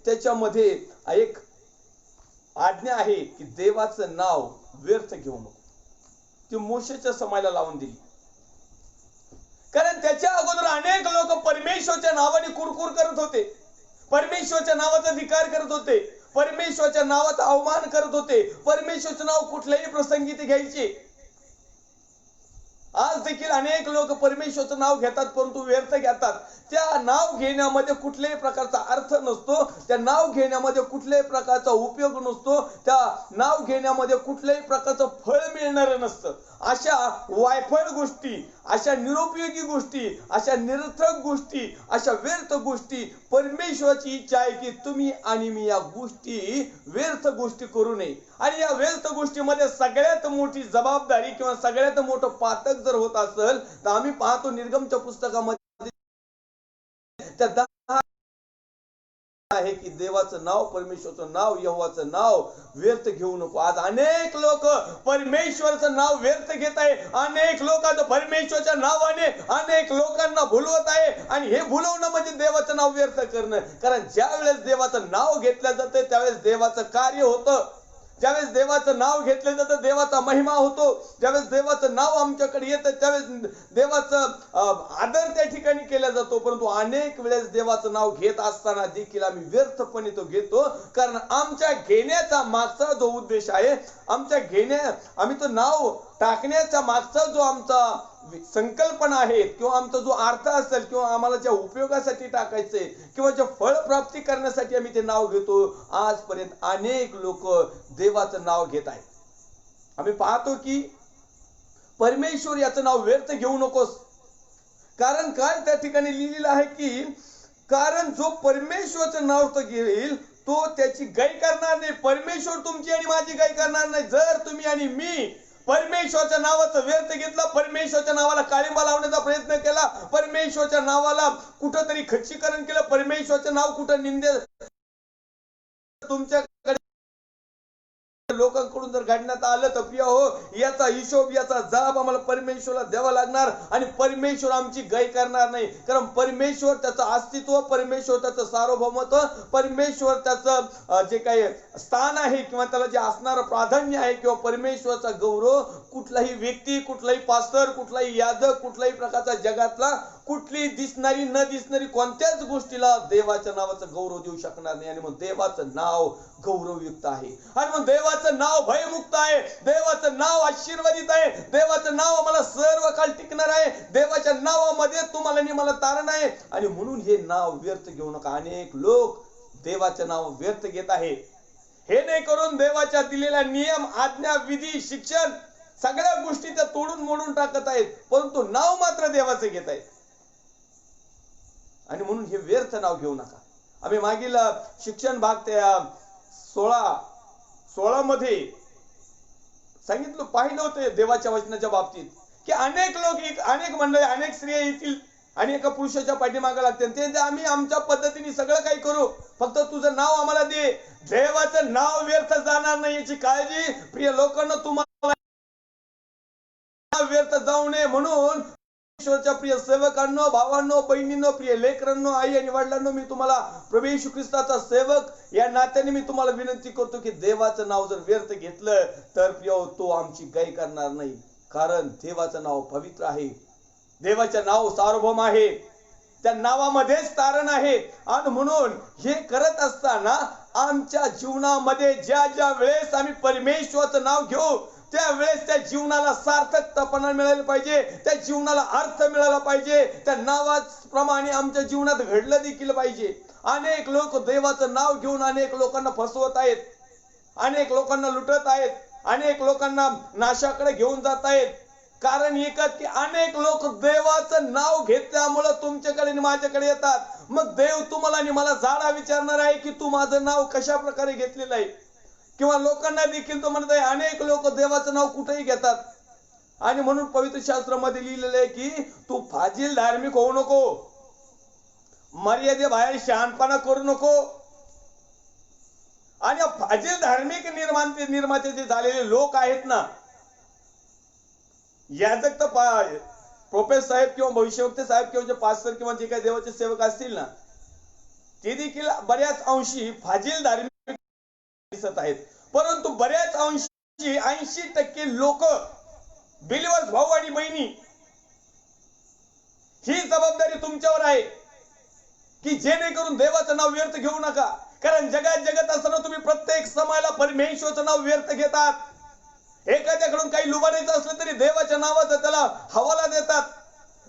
त्याच्यामध्ये एक आज्ञा आहे की देवाचं नाव व्यर्थ घेऊ नको. ती मोशेच्या समायला लावून दिली. कारण त्याच्या अगोदर अनेक लोक परमेश्वरच्या नावाने कुरकुर करत होते, परमेश्वरच्या नावाचा धिक्कार करत होते, परमेश्वरच्या नावाचा अवमान करत होते, परमेश्वरचं नाव कुठल्याही प्रसंगी ते घ्यायचे. आज देखील अनेक लोक परमेश्वरचं नाव घेतात परंतु व्यर्थ घेतात. त्या नाव घेण्यामध्ये कुठल्याही प्रकारचा अर्थ नसतो, त्या नाव घेण्यामध्ये कुठल्याही प्रकारचा उपयोग नसतो, त्या नाव घेण्यामध्ये कुठल्याही प्रकारचं फळ मिळणार नसतं. अशा वायफळ गोष्टी, अशा निरुपयोगी गोष्टी, अशा निरर्थक गोष्टी, अशा व्यर्थ गोष्टी, परमेश्वराची इच्छा आहे की तुम्ही आणि मी या गोष्टी व्यर्थ गोष्टी करू नये. आणि या व्यर्थ गोष्टीमध्ये सगळ्यात मोठी जबाबदारी किंवा सगळ्यात मोठं पातक जर होत असेल तर आम्ही पाहतो निर्गमच्या पुस्तकामध्ये त्या 10 आहे की देवाचं नाव, परमेश्वराचं नाव, यहोवाचं नाव व्यर्थ घेऊ नको. आज अनेक लोक परमेश्वराचं नाव व्यर्थ घेत आहे. अनेक लोक आज परमेश्वराच्या नावाने अनेक लोकांना भुलवत आहे. आणि हे भुलवणं म्हणजे देवाचं नाव व्यर्थ करणं. कारण ज्या वेळेस देवाचं नाव घेतलं जातं त्यावेळेस देवाचं कार्य होतं, ज्यावेळेस देवाचं नाव घेतलं जातं देवाचा महिमा होतो, ज्यावेळेस देवाचं नाव आमच्याकडे येतं त्यावेळेस देवाचं आदर त्या ठिकाणी केला जातो. परंतु अनेक वेळेस देवाचं नाव घेत असताना देखील आम्ही व्यर्थपणे तो घेतो. कारण आमच्या घेण्याचा मागचा जो उद्देश आहे, आम्ही तो नाव टाकण्याचा मागचा जो आमचा संकल्पना आहे किंवा आमचा जो अर्थ असेल किंवा आम्हाला ज्या उपयोगासाठी टाकायचंय किंवा ज्या फळ प्राप्ती करण्यासाठी आम्ही ते नाव घेतो, आजपर्यंत अनेक लोक देवाचं नाव घेत आहेत. आम्ही पाहतो की परमेश्वर याचं नाव व्यर्थ घेऊ नकोस. कारण काय त्या ठिकाणी लिहिलेलं आहे की कारण जो परमेश्वराचं नाव तर घेईल तो त्याची गाय करणार नाही. परमेश्वर तुमची आणि माझी गाय करणार नाही. जर तुम्ही आणि मी परमेश्वराच्या नावाचं व्यर्थ घेतलं, परमेश्वराच्या नावाला काळिंबा लावण्याचा प्रयत्न केला, परमेश्वराच्या नावाला कुठंतरी खच्चीकरण केलं, परमेश्वराचं नाव कुठं निंदे तुमच्याकडे लोकांकडून जर घडण्यात आलं तर प्रिय हो, याचा हिशोब, याचा जाब आम्हाला परमेश्वराला द्यावा लागणार. आणि परमेश्वर आमची गाय करणार नाही. कारण परमेश्वर त्याचं अस्तित्व, परमेश्वर त्याचं सार्वभौमत्व, परमेश्वर त्याचं जे काही स्थान आहे किंवा त्याला जे असणारं प्राधान्य आहे किंवा परमेश्वराचा गौरव कुठलाही व्यक्ती, कुठलाही पास्टर, कुठलाही याजक, कुठल्याही प्रकारचा जगातला कुठली दिसणारी न दिसणारी कोणत्याच गोष्टीला देवाच्या नावाचं गौरव देऊ शकणार नाही. आणि मग देवाचं नाव गौरवयुक्त आहे, आणि मग देवाचं नाव भयमुक्त आहे, देवाचं नाव आशीर्वादित आहे, देवाचं नाव आम्हाला सर्व काळ टिकणार आहे, देवाच्या नावामध्ये तुम्हाला आणि मला तारण आहे. आणि म्हणून हे नाव व्यर्थ घेऊ नका. अनेक लोक देवाचं नाव व्यर्थ घेत आहे. हे नाही करून देवाच्या दिलेल्या नियम, आज्ञा, विधी, शिक्षण सगळ्या गोष्टी त्या तोडून मोडून टाकत आहेत, परंतु नाव मात्र देवाचं घेत आहेत. आणि म्हणून हे व्यर्थ नाव घेऊ नका. आम्ही मागील शिक्षण भाग त्या 16 मध्ये सांगितलं, पाहिलं होते देवाच्या वचनाच्या बाबतीत की अनेक लोक, अनेक मंडळी, अनेक स्त्रिया येतील आणि एका पुरुषाच्या पाठीमागे लागतील. ते आम्ही आमच्या पद्धतीने सगळं काही करू, फक्त तुझं नाव आम्हाला दे. देवाचं नाव व्यर्थ जाणार नाही याची काळजी प्रिय लोकांना तुम्हाला व्यर्थ जाऊ नये म्हणून ईश्वरच्या प्रिय सेवकांनो, भावांनो, बहिणींनो, प्रिय लेकरांनो, आई आणि वडिलांनो, मी तुम्हाला प्रभू येशू ख्रिस्ताचा सेवक या नात्याने मी तुम्हाला विनंती करतो की देवाचं नाव जर व्यर्थ घेतलं तर प्रिय तो आमची गाय करणार नाही. कारण देवाचं नाव पवित्र आहे, देवाचं नाव सार्वभौम आहे, त्या नावामध्येच तारण आहे. आणि म्हणून हे करत असताना आमच्या जीवनामध्ये ज्या ज्या वेळेस आम्ही परमेश्वराचं नाव घेऊ त्यावेळेस त्या जीवनाला सार्थकतापणा मिळायला पाहिजे, त्या जीवनाला अर्थ मिळाला पाहिजे, त्या नावाप्रमाणे आमच्या जीवनात घडलं देखील पाहिजे. अनेक लोक देवाचं नाव घेऊन अनेक लोकांना फसवत आहेत, अनेक लोकांना लुटत आहेत, अनेक लोकांना नाशाकडे घेऊन जात आहेत. कारण एकच की अनेक लोक देवाचं नाव घेतल्यामुळे तुमच्याकडे आणि माझ्याकडे येतात. मग देव तुम्हाला आणि मला जाडा विचारणार आहे की तू माझं नाव कशा प्रकारे घेतलेलं आहे. किंवा लोकांना देखील तो म्हणत आहे, अनेक लोक देवाचं नाव कुठेही घेतात. आणि म्हणून पवित्र शास्त्रामध्ये लिहिलेलं आहे की तू फाजील धार्मिक होऊ नको, मर्यादेबाहेर शहाणपणा करू नको. आणि फाजील धार्मिक निर्माते जे झालेले लोक आहेत ना, याजक तर प्रोफेसर साहेब किंवा भविष्यवक्ते साहेब किंवा जे पास्टर किंवा जे काही देवाचे सेवक असतील ना, ते देखील बऱ्याच अंशी फाजील धार्मिक दिसत आहेत, परंतु बऱ्याच अंशी 80% लोक बिलीवर्स भाऊ आणि बहिणी, ही जबाबदारी तुमच्यावर आहे की जेणेकरून देवाचं नाव व्यर्थ घेऊ नका. कारण जगात जगत असताना तुम्ही प्रत्येक समयाला परमेश्वराचं नाव व्यर्थ घेतात. एखाद्याकडून काही लुबाडायचं असलं तरी देवाच्या नावाचा त्याला हवाला देतात.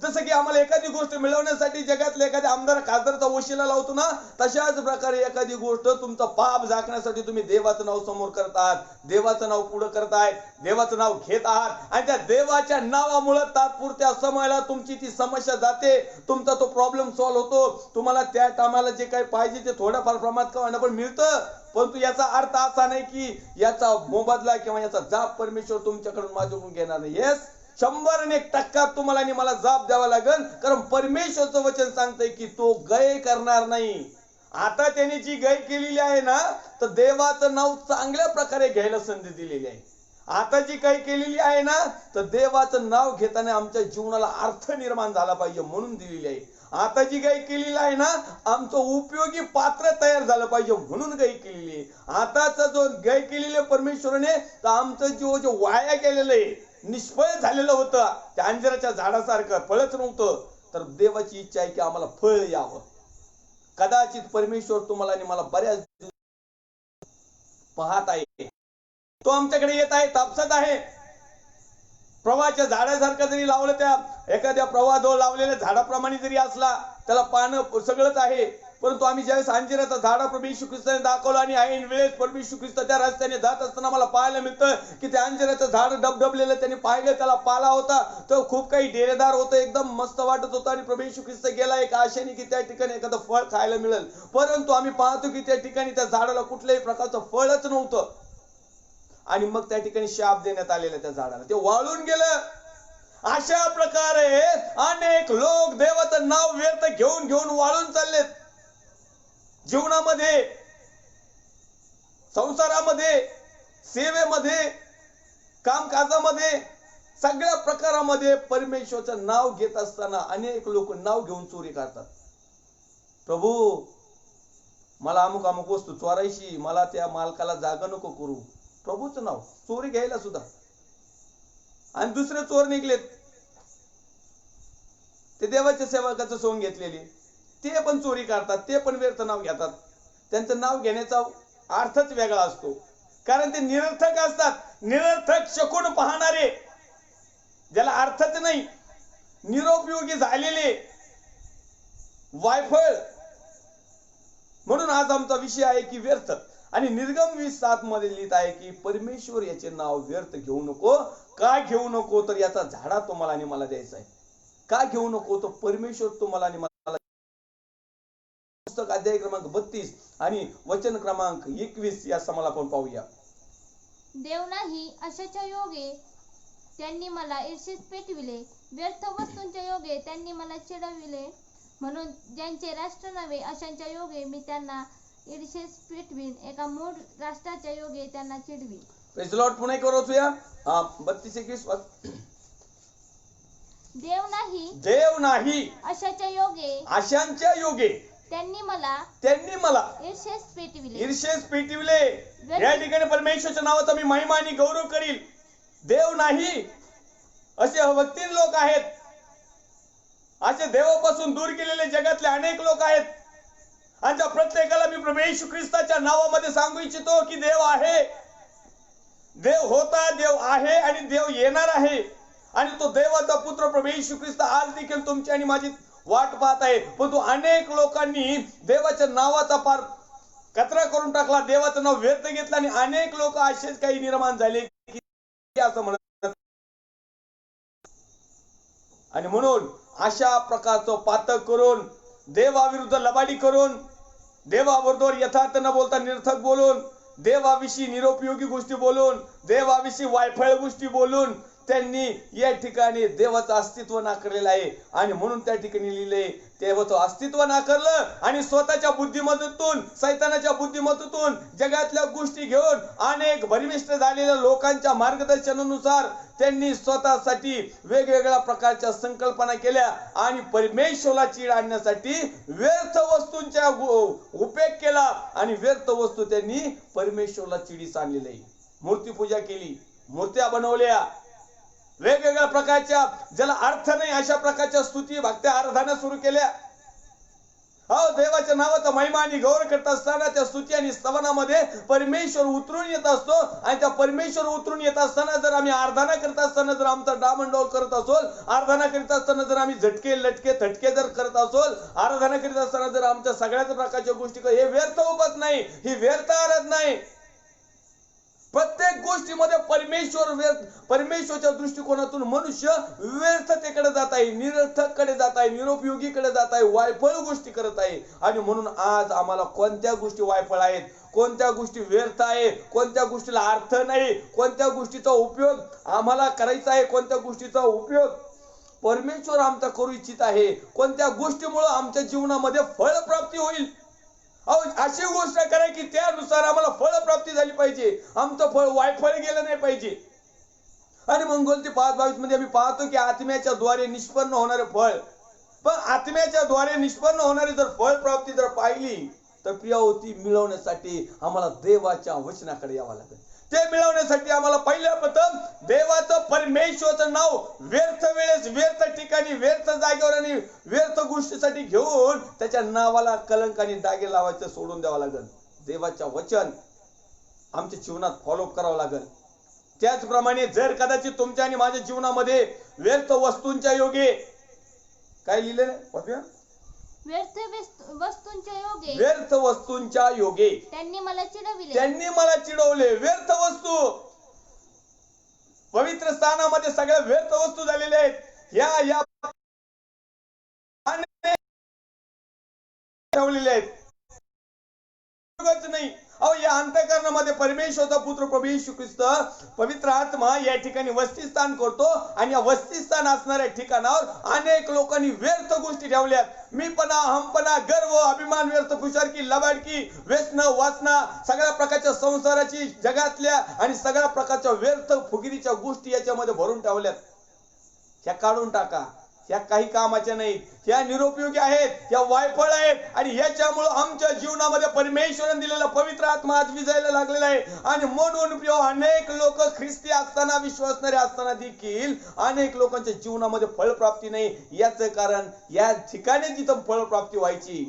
जसं की आम्हाला एखादी गोष्ट मिळवण्यासाठी जगातल्या एखाद्या आमदार खासदारचा वशिला लावतो ना, तशाच प्रकारे एखादी गोष्ट तुमचं पाप झाकण्यासाठी तुम्ही देवाचं नाव समोर करतात, देवाचं नाव पुढे करतायत, देवाचं नाव घेत आहात आणि त्या देवाच्या नावामुळे तात्पुरत्या समयाला तुमची ती समस्या जाते, तुमचा तो प्रॉब्लेम सॉल्व्ह होतो. तुम्हाला त्या टायमाला जे काही पाहिजे ते थोड्याफार प्रमाणात का होईना पण मिळतं. परंतु याचा अर्थ असा नाही की याचा मोबदला किंवा याचा जाप परमेश्वर तुमच्याकडून माझ्याकडून घेणार नाही. येस, 100% तुम्हाला आणि मला जाप द्यावा लागेल. कारण परमेश्वरचं वचन सांगतंय की तो गय करणार नाही. आता त्याने जी गय केलेली आहे ना, तर देवाचं नाव चांगल्या प्रकारे घ्यायला संधी दिलेली आहे. आता जी काही केलेली आहे ना, तर देवाचं नाव घेताना आमच्या जीवनाला अर्थ निर्माण झाला पाहिजे म्हणून दिलेली आहे. आता जी गाय केलेली आहे ना, आमचं उपयोगी पात्र तयार झालं पाहिजे म्हणून गाय केलेली आहे. आताचा जो गाय केलेली परमेश्वराने, तर आमचं जो वाया गेलेलं आहे, निष्फळ झालेलं होतं, त्या अंजिराच्या झाडासारखं फळच नव्हतं, तर देवाची इच्छा आहे की आम्हाला फळ यावं. कदाचित परमेश्वर तुम्हाला आणि मला बऱ्याच पाहत आहे, तो आमच्याकडे येत आहे, तापसत आहे. प्रवाहाच्या झाडासारखं जरी लावलं, त्या एखाद्या प्रवाहाजवळ लावलेल्या झाडाप्रमाणे जरी असला, त्याला पानं सगळंच आहे, परंतु आम्ही ज्यावेळेस अंजिराचा झाड प्रभू येशू ख्रिस्ताने दाखवला आणि ऐन वेळेस प्रभू येशू ख्रिस्त त्या रस्त्याने जात असताना मला पाहायला मिळतं की त्या अंजिराचं झाड डबडबलेलं त्यांनी पाहिलं, त्याला पाला होता, तो खूप काही डेरेदार होतं, एकदम मस्त वाटत होतं आणि प्रभू येशू ख्रिस्त गेला एक आशेने की त्या ठिकाणी एखादं फळ खायला मिळेल. परंतु आम्ही पाहतो की त्या ठिकाणी त्या झाडाला कुठल्याही प्रकारचं फळच नव्हतं आणि मग त्या ठिकाणी शाप देण्यात आलेला त्या झाडाला, ते वाळून गेलं. अशा प्रकारे अनेक लोक देवाचं नाव व्यर्थ घेऊन घेऊन वाळून चाललेत. जीवनामध्ये, संसारामध्ये, सेवेमध्ये, कामकाजामध्ये, सगळ्या प्रकारामध्ये परमेश्वराचं नाव घेत असताना अनेक लोक नाव घेऊन चोरी करतात. प्रभू, मला अमुक अमुक वस्तू चोरायची, मला त्या मालकाला जागा नको करू. प्रभूचं नाव चोरी घ्यायला सुद्धा. आणि दुसरे चोर निघलेत, ते देवाच्या सेवकाचं सोंग घेतलेली, ते पण चोरी करतात, ते पण व्यर्थ नाव घेतात. त्यांचं नाव घेण्याचा अर्थच वेगळा असतो, कारण ते निरर्थक असतात. निरर्थक शकून पाहणारे, ज्याला अर्थच नाही, निरुपयोगी झालेले, वायफळ. म्हणून आज आमचा विषय आहे की व्यर्थ. आणि निर्गम 20:7 मध्ये लिहित आहे की परमेश्वर याचे नाव व्यर्थ घेऊ नको. का घेऊ नको, तर याचा झाडा तुम्हाला आणि मला द्यायचा आहे. का घेऊ नको, तर परमेश्वर तुम्हाला आणि मला. पुस्तक अध्याय क्रमांक 32 आणि वचन क्रमांक 21 या समाला आपण पाहूया. देव नाही अशाच्या योगे त्यांनी मला ईर्षेस पेटविले, व्यर्थ वस्तूंच्या योगे त्यांनी मला चिडविले. म्हणून ज्यांचे राष्ट्र नव्हे अशांच्या योगे मी त्यांना ईर्षेस पेटवीन, एका मूळ राष्ट्राच्या योगे त्यांना चिडवीन. Praise the Lord. पुन्हा एक वाचूया. 32-21. देव नाही अशाच्या योगे त्यांनी मला ईर्षेस पेटविले. या ठिकाणी परमेश्वराच्या नावाचा मी महिमा आणि गौरव करील. देव नाही असे अवतीर्ण लोक आहेत, असे देवापासून दूर गेलेले जगातले अनेक लोक आहेत. आणि त्या प्रत्येकाला मी प्रभू येशू ख्रिस्ताच्या नावामध्ये सांगू इच्छितो की देव आहे, देव होता, देव आहे आणि देव येणार आहे. आणि तो देवाचा पुत्र प्रभू येशू ख्रिस्त आज देखील तुमची आणि माझी वाट पाहत आहे. परंतु अनेक लोकांनी देवाच्या नावाचा पार कचरा करून टाकला, देवाचं नाव व्यर्थ घेतलं आणि अनेक लोक असेच काही निर्माण झाले की असं म्हणत. आणि म्हणून अशा प्रकारचं पातक करून, देवाविरुद्ध लबाडी करून, देवाबरोबर यथार्थ न बोलता निरर्थक बोलून, देवाविषयी निरुपयोगी गोष्टी बोलून, देवाविषयी वायफळ गोष्टी बोलून, त्यांनी या ठिकाणी देवाचं अस्तित्व नाकारलेलं आहे. आणि म्हणून त्या ठिकाणी लिहिले देवाचं अस्तित्व नाकारलं आणि स्वतःच्या बुद्धिमत्तेतून, सैतानाच्या बुद्धिमत्तेतून जगातल्या गोष्टी घेऊन अनेक भरमिष्ट झालेल्या लोकांच्या मार्गदर्शनानुसार त्यांनी स्वतःसाठी वेगवेगळ्या प्रकारच्या संकल्पना केल्या आणि परमेश्वराला चीड आणण्यासाठी व्यर्थ वस्तूंचा उपयोग केला आणि व्यर्थ वस्तू त्यांनी परमेश्वराला चिडीस आणलेली आहे. मूर्तीपूजा केली, मूर्त्या बनवल्या, वेगवेगळ्या प्रकारच्या ज्याला अर्थ नाही अशा प्रकारच्या स्तुती भक्त्या आराधना सुरू केल्या. हो, देवाच्या नावाचा महिमा आणि गौरव करत असताना त्या स्तुती आणि स्तवनामध्ये परमेश्वर उतरून येत असतो. आणि त्या परमेश्वर उतरून येत असताना जर आम्ही आराधना करत असताना जर आमचा डामंडोल करत असोल, आराधना करीत असताना जर आम्ही झटके लटके थटके जर करत असोल, आराधना करीत असताना जर आमच्या सगळ्याच प्रकारच्या गोष्टी हे व्यर्थ उपास नाही, ही व्यर्थ आराधना नाही. प्रत्येक गोष्टीमध्ये परमेश्वरच्या दृष्टिकोनातून मनुष्य व्यर्थतेकडे जात आहे, निरर्थककडे जात आहे, निरुपयोगीकडे जात आहे, वायफळ गोष्टी करत आहे. आणि म्हणून आज आम्हाला कोणत्या गोष्टी वायफळ आहेत, कोणत्या गोष्टी व्यर्थ आहे, कोणत्या गोष्टीला अर्थ नाही, कोणत्या गोष्टीचा उपयोग आम्हाला करायचा आहे, कोणत्या गोष्टीचा उपयोग परमेश्वर आमचा करू इच्छित आहे, कोणत्या गोष्टीमुळे आमच्या जीवनामध्ये फळप्राप्ती होईल. अशी गोष्ट करा की त्यानुसार आम्हाला फळप्राप्ती झाली पाहिजे, आमचं फळ वायफळ गेलं नाही पाहिजे. आणि मंगोलती 5:22 मध्ये आम्ही पाहतो की आत्म्याच्या द्वारे निष्पन्न होणारे फळ, पण आत्म्याच्या द्वारे निष्पन्न होणारी जर फळप्राप्ती जर पाहिली तर प्रियवती मिळवण्यासाठी आम्हाला देवाच्या वचनाकडे यावं लागेल. ते मिळवण्यासाठी आम्हाला पहिल्या प्रथम देवाचं परमेश्वराचं नाव व्यर्थ वेळेस, व्यर्थ ठिकाणी, व्यर्थ जागेवर आणि व्यर्थ गोष्टीसाठी घेऊन त्याच्या नावाला कलंक आणि डागे लावायचं सोडून द्यावं लागेल. देवाच्या वचन आमच्या जीवनात फॉलोअप करावं लागेल. त्याचप्रमाणे जर कदाचित तुमच्या आणि माझ्या जीवनामध्ये व्यर्थ वस्तूंच्या योगे काय लिहिलेलं आहे, व्यर्थ वस्तूंच्या योगे, व्यर्थ वस्तूंच्या योगे त्यांनी मला चिडविले, त्यांनी मला चिडवले. व्यर्थ वस्तू पवित्र स्थानामध्ये सगळ्या व्यर्थ वस्तू झालेल्या आहेत. या ठेवलेल्या आहेत नाही. या अंतःकरणामध्ये परमेश्वराचा पुत्र प्रभू येशू ख्रिस्त पवित्र आत्मा या ठिकाणी वस्तीस्थान करतो आणि या वस्तीस्थान असणाऱ्या ठिकाणावर अनेक लोकांनी व्यर्थ गोष्टी ठेवल्यात. मीपणा, हमपणा, गर्व, अभिमान, व्यर्थ फुशारकी, लबाडकी, व्यसन, वासना, सगळ्या प्रकारच्या संसाराची, जगातल्या आणि सगळ्या प्रकारच्या व्यर्थ फुगिरीच्या गोष्टी याच्यामध्ये भरून ठेवल्यात. ह्या काढून टाका. ह्या काही कामाच्या नाहीत, ह्या निरुपयोगी आहेत, ह्या वायफळ आहेत. आणि ह्याच्यामुळे आमच्या जीवनामध्ये परमेश्वराने दिलेला पवित्र आत्मा आज विजायला लागलेला आहे. आणि म्हणून प्रिय अनेक लोक ख्रिस्ती असताना, विश्वासणारे असताना देखील अनेक लोकांच्या जीवनामध्ये फळप्राप्ती नाही. याचं कारण या ठिकाणी जिथं फळप्राप्ती व्हायची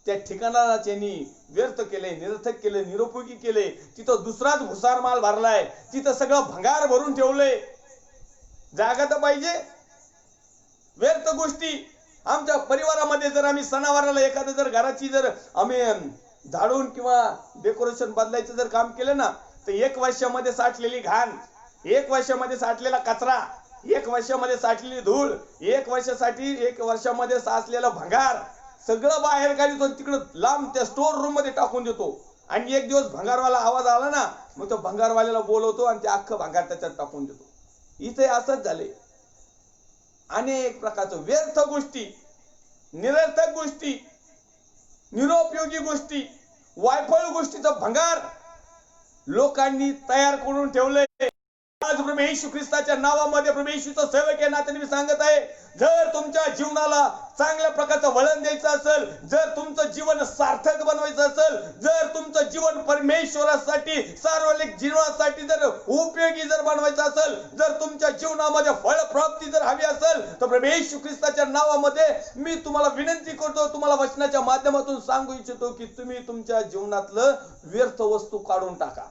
त्या ठिकाणाला त्यांनी व्यर्थ केले, निरर्थक केले, निरुपयोगी केले. तिथं दुसराच भुसार माल भरलाय, तिथं सगळं भंगार भरून ठेवलंय. जागा तर पाहिजे. व्यर्थ गोष्टी आमच्या परिवारामध्ये जर आम्ही सणावाराला एखाद्या जर घराची जर आम्ही झाडून किंवा डेकोरेशन बदलायचं जर काम केलं ना, तर 1 वर्षामध्ये साठलेली घाण, 1 वर्षामध्ये साठलेला कचरा, 1 वर्षामध्ये साठलेली धूळ, 1 वर्षामध्ये साचलेला भंगार सगळं बाहेर काढतो, तिकडं लांब त्या स्टोर रूम मध्ये टाकून देतो. आणि एक दिवस भंगारवाला आवाज आला ना, मग तो भंगारवाल्याला बोलवतो आणि ते अख्खं भंगार त्याच्यात टाकून देतो. इथे असंच झाले. अनेक प्रकारचं व्यर्थ गोष्टी, निरर्थक गोष्टी, निरुपयोगी गोष्टी, वायफळ गोष्टीचं भंगार लोकांनी तयार करून ठेवलंय. आज प्रभू येशू ख्रिस्ताच्या नावामध्ये प्रभू येशूचा सेवक आहे नात्याने मी सांगत आहे, जर तुमच्या जीवनाला चांगल्या प्रकारचं वळण द्यायचं असेल, जर तुमचं जीवन सार्थक बनवायचं असेल, जर तुमचं जीवन परमेश्वरासाठी, सार्वजनिक जीवनासाठी जर उपयोगी जर बनवायचं असेल, जर तुमच्या जीवनामध्ये फळप्राप्ती जर हवी असेल, तर प्रभू येशू ख्रिस्ताच्या नावामध्ये मी तुम्हाला विनंती करतो, तुम्हाला वचनाच्या माध्यमातून सांगू इच्छितो की तुम्ही तुमच्या जीवनातलं व्यर्थ वस्तू काढून टाका.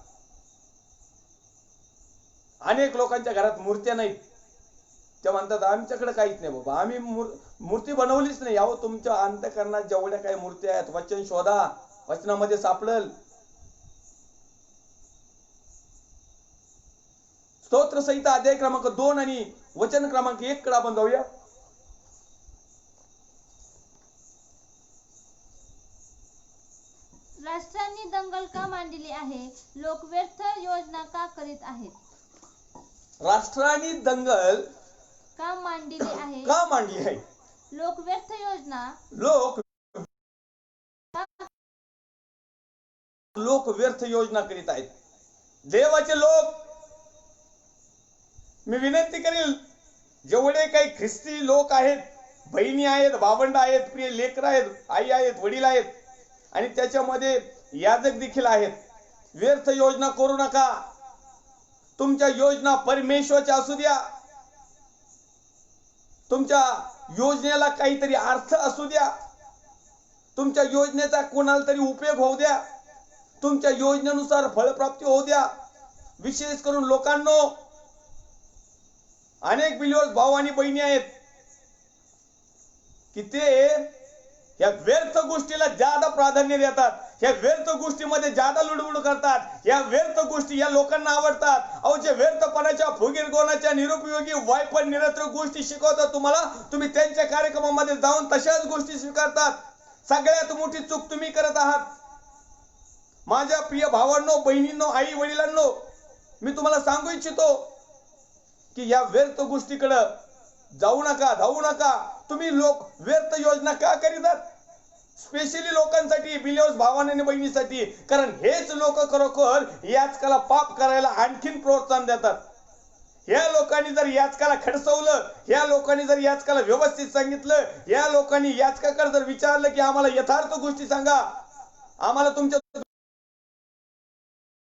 अनेक लोकांच्या घरात मूर्त्या नाहीत. ते म्हणतात आमच्याकडे काहीच नाही बाबा, आम्ही मूर्ती बनवलीच नाही. अहो, तुमच्या अंतःकरणात जेवढ्या काही मूर्त्या आहेत, वचन शोधा, वचनामध्ये सापडेल. स्तोत्र संहिता अध्याय क्रमांक 2 आणि वचन क्रमांक 1 कडे आपण जाऊया. राष्ट्रांनी दंगल का मांडली आहे, लोक व्यर्थ योजना का करीत आहेत. राष्ट्राने दंगल का मांडली आहे? का मांडली आहे? लोक व्यर्थ योजना लोक व्यर्थ योजना करीत आहेत. देवाचे लोक, मी विनंती करेल, जेवढे काही ख्रिस्ती लोक आहेत, बहिणी आहेत, भावंड आहेत, प्रिय लेकर आहेत, आई आहेत, वडील आहेत आणि त्याच्यामध्ये याजक देखील आहेत, व्यर्थ योजना करू नका. तुमच्या योजना परमेश्वराच्या असू द्या. तुमच्या योजनेला काहीतरी अर्थ असू द्या. तुमच्या योजनेचा कोणाला तरी उपयोग होऊ द्या. तुमच्या योजनेनुसार फळप्राप्ती होऊ द्या. विशेष करून लोकांनो, अनेक बिलीवर्स भाऊ आणि बहिणी आहेत की ते या व्यर्थ गोष्टीला जादा प्राधान्य देतात. या व्यर्थ गोष्टीमध्ये जादा लुडबुड करतात. या व्यर्थ गोष्टी या लोकांना आवडतात. अहो, जे व्यर्थपणाच्या, फुगीरपणाच्या, निरुपयोगी, वायफळ, निरर्थक गोष्टी शिकवतात तुम्हाला, तुम्ही त्यांच्या कार्यक्रमामध्ये जाऊन तशाच गोष्टी स्वीकारतात. सगळ्यात मोठी चूक तुम्ही करत आहात. माझ्या प्रिय भावांनो, बहिणींनो, आई वडिलांनो, मी तुम्हाला सांगू इच्छितो की या व्यर्थ गोष्टीकडे जाऊ नका, धावू नका. तुम्ही लोक व्यर्थ योजना का करीतात? स्पेशली लोकांसाठी, बिलीवर्स भावांनी आणि बहिणीसाठी. कारण हेच लोक खरोखर याचकाला पाप करायला आणखीन प्रोत्साहन देतात. या लोकांनी जर याचकाला खडसवलं, या लोकांनी जर याचकाला व्यवस्थित सांगितलं, या लोकांनी याचकाकडे जर विचारलं की आम्हाला यथार्थ गोष्टी सांगा, आम्हाला तुमच्या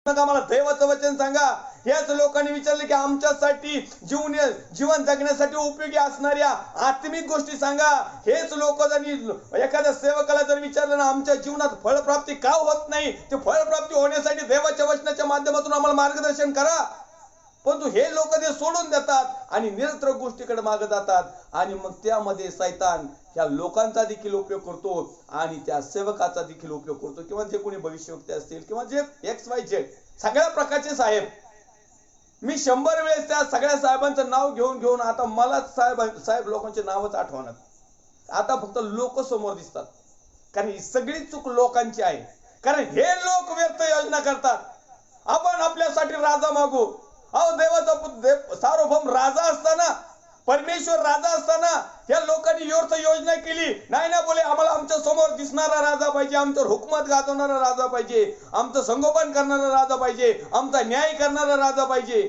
आम्हाला देवाचं वचन सांगा, याच लोकांनी विचारले की आमच्यासाठी जीवन जगण्यासाठी उपयोगी असणाऱ्या आत्मिक गोष्टी सांगा, हेच लोक जर एखाद्या सेवकाला जर विचारलं ना आमच्या जीवनात फळप्राप्ती का होत नाही, ते फळप्राप्ती होण्यासाठी देवाच्या वचनाच्या माध्यमातून आम्हाला मार्गदर्शन करा. परंतु हे लोक ते सोडून देतात आणि निरर्थक गोष्टीकडे मागे जातात आणि मग त्यामध्ये शैतान या लोकांचा देखील उपयोग करतो आणि त्या सेवकाचा देखील उपयोग करतो, किंवा जे कोणी भविष्यवक्ते असतील किंवा जे XYZ सगळ्या प्रकारचे साहेब. मी 100 वेळेस त्या सगळ्या साहेबांचं नाव घेऊन आता मला साहेब लोकांचे नावच आठवणार. आता फक्त लोक समोर दिसतात, कारण ही सगळी चूक लोकांची आहे. कारण हे लोक व्यर्थ योजना करतात. आपण आपल्यासाठी राजा मागू. अहो, देवाचा सार्वभौम राजा असताना, परमेश्वर राजा असताना या लोकांनी व्यर्थ योजना केली. नाही ना बोले, आम्हाला आमच्या समोर दिसणारा राजा पाहिजे, आमच्यावर हुकूमत गाजवणारा राजा पाहिजे, आमचं संगोपन करणारा राजा पाहिजे, आमचा न्याय करणारा राजा पाहिजे.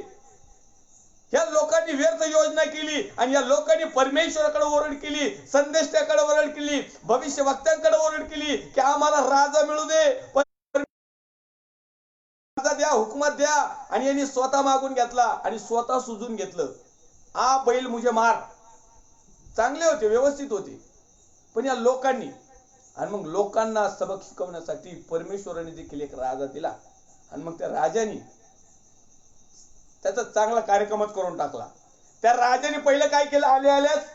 या लोकांनी व्यर्थ योजना केली आणि या लोकांनी परमेश्वराकडे ओरड केली, संदेष्टाकडे ओरड केली, भविष्यवक्त्यांकडे ओरड केली की आम्हाला राजा मिळू दे, द्या, हुकूमत द्या. आणि यांनी स्वतः मागून घेतला आणि स्वतः सुजून घेतलं. बैल मुझे मार. चांगले होते, व्यवस्थित होते, पण या लोकांनी, आणि मग लोकांना सबक शिकवण्यासाठी परमेश्वराने देखील एक राजा दिला आणि मग त्या राजाने त्याचा चांगला कार्यक्रमच करून टाकला. त्या राजाने पहिलं काय केलं, आल्याच